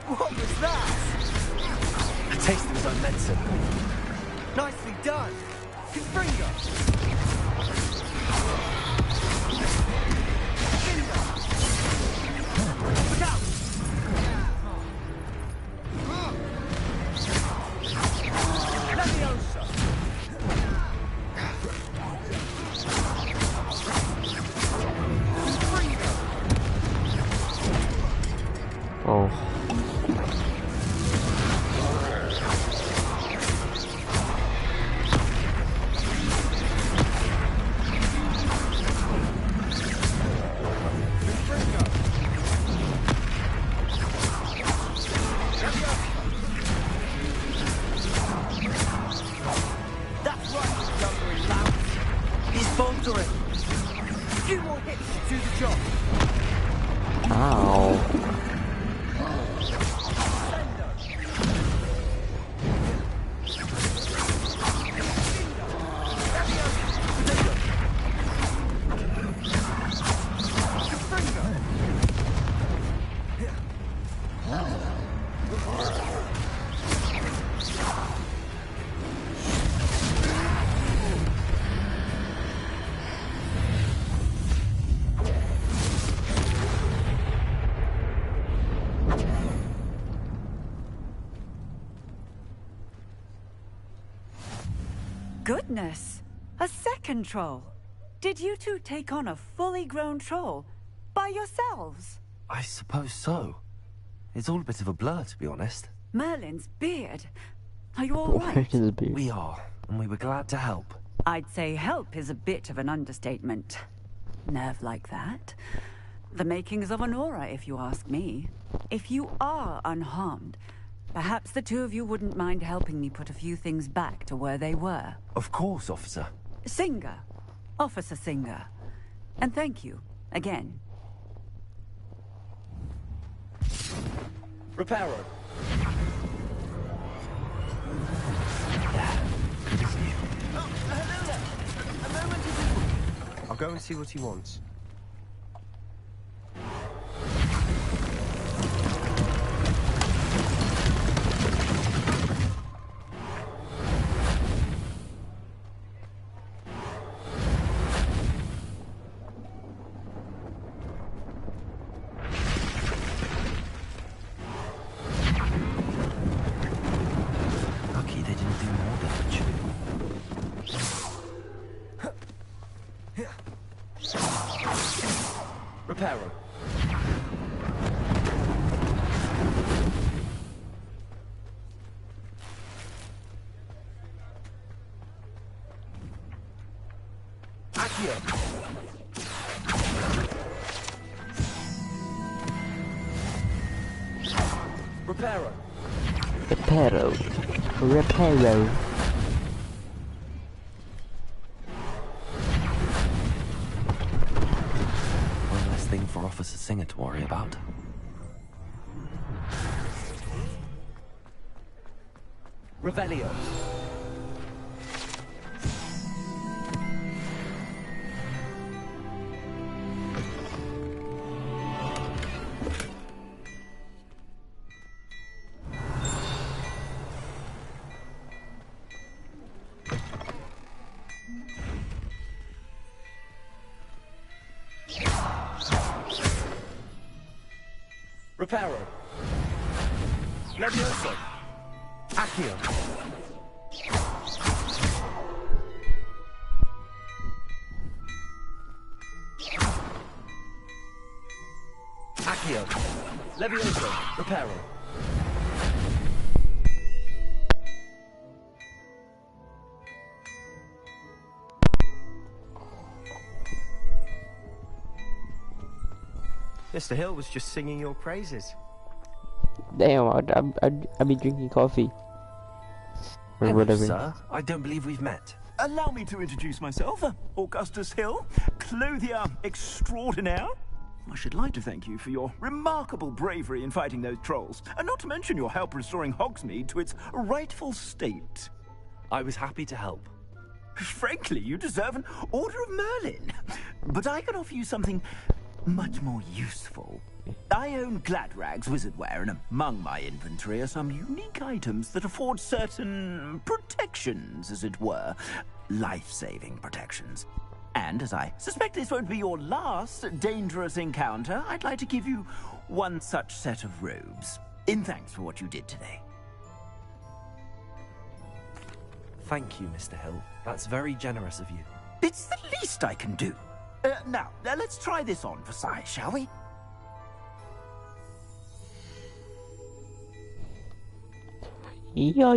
What was that? A taste of his own medicine. Nicely done! Bringo! Look out! Leviosa! Oh. That's right, lumbering loud. He's faltering. A few more hits to do the job. Ow. Goodness! A second troll! Did you two take on a fully grown troll? By yourselves? I suppose so. It's all a bit of a blur, to be honest. Merlin's beard. Are you all right? We are, and we were glad to help. I'd say help is a bit of an understatement. Nerve like that. The makings of an aura, if you ask me. If you are unharmed, perhaps the two of you wouldn't mind helping me put a few things back to where they were. Of course, officer. Singer. Officer Singer. And thank you, again. Reparo. I'll go and see what he wants. Lucky they didn't do more damage. Accio. Reparo. Reparo. One less thing for Officer Singer to worry about. Revelio. Reparo. Levioso. Accio. Accio. Levioso. Reparo. Mr. Hill was just singing your praises. Damn, I'd be drinking coffee. Or Hello, whatever. sir. I don't believe we've met. Allow me to introduce myself, Augustus Hill, clothier extraordinaire. I should like to thank you for your remarkable bravery in fighting those trolls, and not to mention your help restoring Hogsmeade to its rightful state. I was happy to help. Frankly, you deserve an Order of Merlin. But I can offer you something much more useful. I own Gladrag's wizardware, and among my inventory are some unique items that afford certain protections, as it were. Life-saving protections. And as I suspect this won't be your last dangerous encounter, I'd like to give you one such set of robes, in thanks for what you did today. Thank you, Mr. Hill. That's very generous of you. It's the least I can do. Now, let's try this on for size, shall we? Yeah.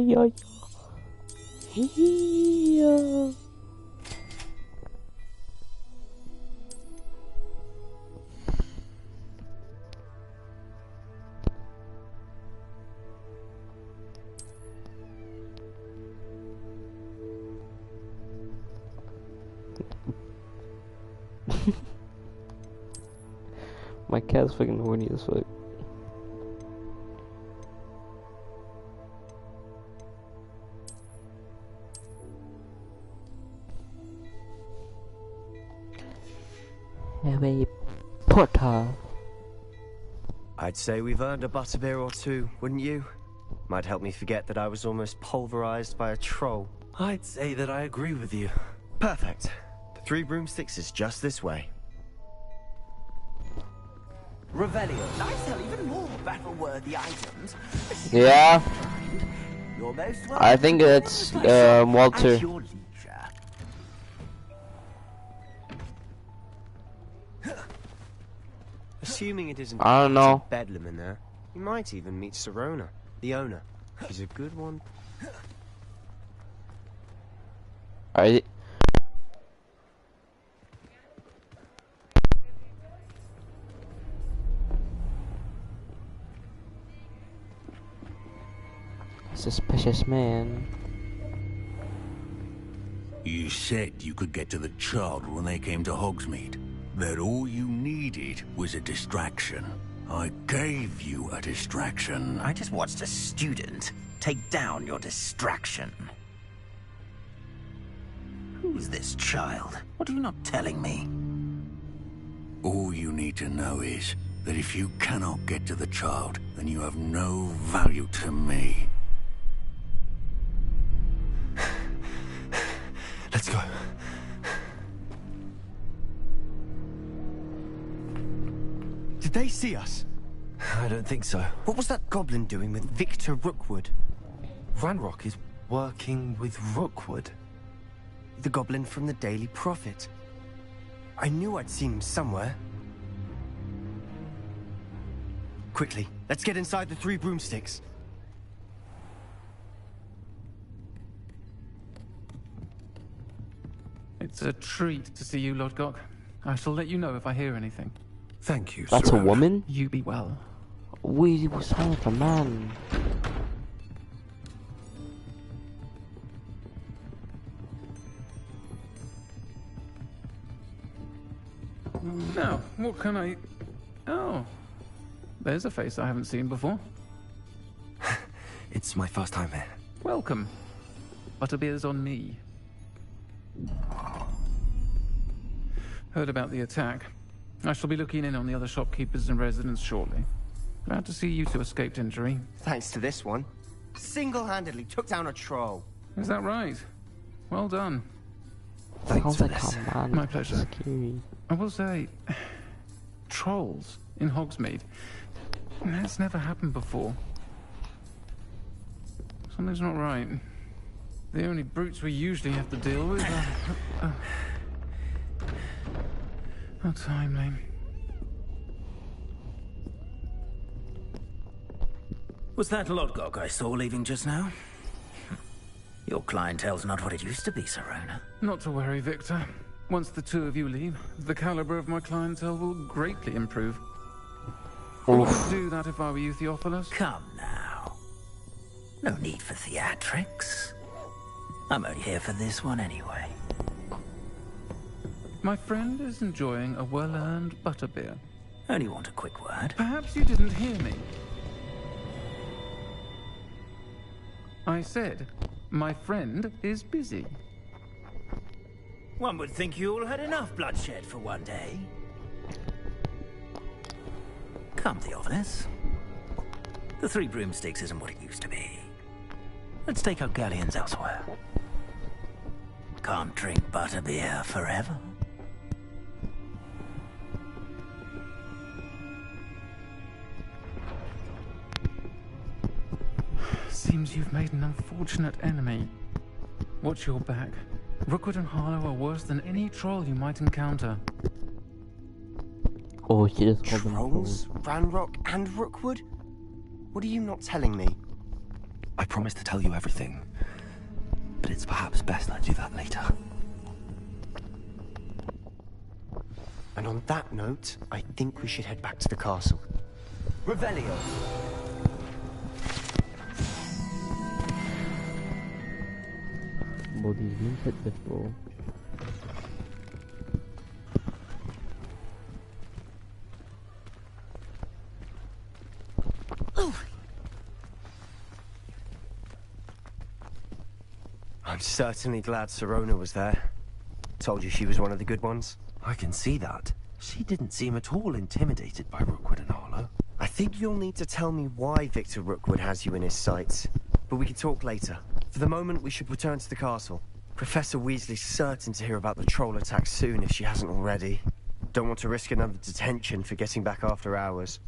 My cat's fucking horny as fuck. Harry Potter. I'd say we've earned a butterbeer or two, wouldn't you? Might help me forget that I was almost pulverized by a troll. I'd say that I agree with you. Perfect. The 3 broomsticks is just this way. Revelio. Nice sell even more battle-worthy items. Yeah. You're most welcome. I think it's Walter. At your leisure. Assuming it isn't I don't know. Bedlam in there, you might even meet Sirona, the owner. She's a good one. Alright. Suspicious man. You said you could get to the child when they came to Hogsmeade. That all you needed was a distraction. I gave you a distraction. I just watched a student take down your distraction. Who's this child? What are you not telling me? All you need to know is that if you cannot get to the child, then you have no value to me. Let's go. Did they see us? I don't think so. What was that goblin doing with Victor Rookwood? Ranrock is working with Rookwood. The goblin from the Daily Prophet. I knew I'd seen him somewhere. Quickly, let's get inside the 3 broomsticks. It's a treat to see you, Lodgok. I shall let you know if I hear anything. Thank you, That's a woman? You be well. We was half a man. Now, what can I... Oh, there's a face I haven't seen before. It's my first time here. Welcome. Butterbeer's on me. Heard about the attack. I shall be looking in on the other shopkeepers and residents shortly. Glad to see you two escaped injury. Thanks to this one. Single-handedly took down a troll. Is that right? Well done. Thanks for this. My pleasure. Scary. I will say, trolls in Hogsmeade. That's never happened before. Something's not right. The only brutes we usually have to deal with are... How timely. Was that Lodgok I saw leaving just now? Your clientele's not what it used to be, Serona. Not to worry, Victor. Once the two of you leave, the caliber of my clientele will greatly improve. I wouldn't do that if I were you, Theophilus. Come now. No need for theatrics. I'm only here for this one anyway. My friend is enjoying a well-earned butterbeer. Only want a quick word. Perhaps you didn't hear me. I said, my friend is busy. One would think you all had enough bloodshed for one day. Come, Theophilus. The Three Broomsticks isn't what it used to be. Let's take our galleons elsewhere. Can't drink butterbeer forever. Seems you've made an unfortunate enemy. Watch your back. Rookwood and Harlow are worse than any troll you might encounter. Oh, she just called them Trolls? Ranrock and Rookwood? What are you not telling me? I promised to tell you everything, but it's perhaps best I do that later. And on that note, I think we should head back to the castle. Revelio! Body's been hit before. I'm certainly glad Serona was there. Told you she was one of the good ones. I can see that. She didn't seem at all intimidated by Rookwood and Harlow. I think you'll need to tell me why Victor Rookwood has you in his sights. But we can talk later. For the moment, we should return to the castle. Professor Weasley's certain to hear about the troll attack soon if she hasn't already. Don't want to risk another detention for getting back after hours.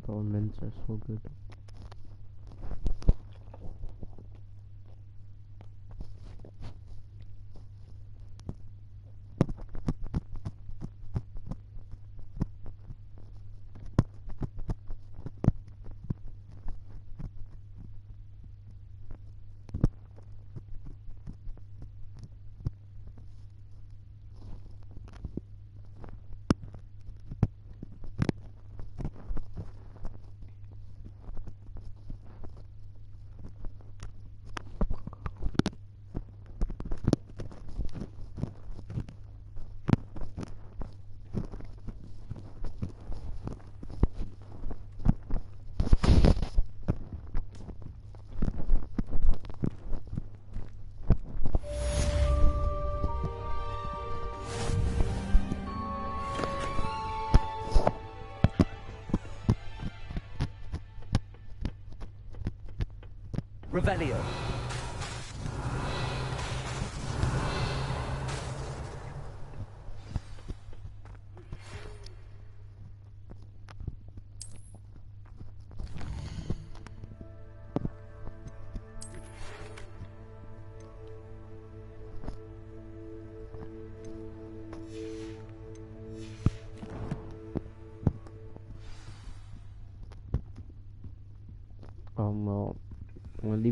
All mints are so good. Revelio.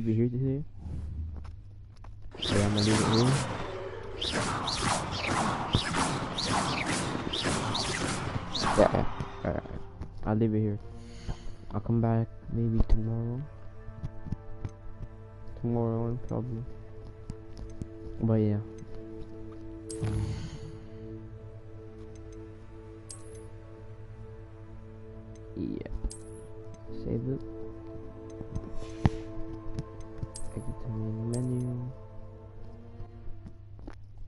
leave it here today. Yeah, I'm gonna leave it here. Yeah. Alright. I'll leave it here. I'll come back maybe tomorrow. Tomorrow, probably. But yeah. Yeah. Save it. Exit to main menu.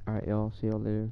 Alright, y'all. See y'all later.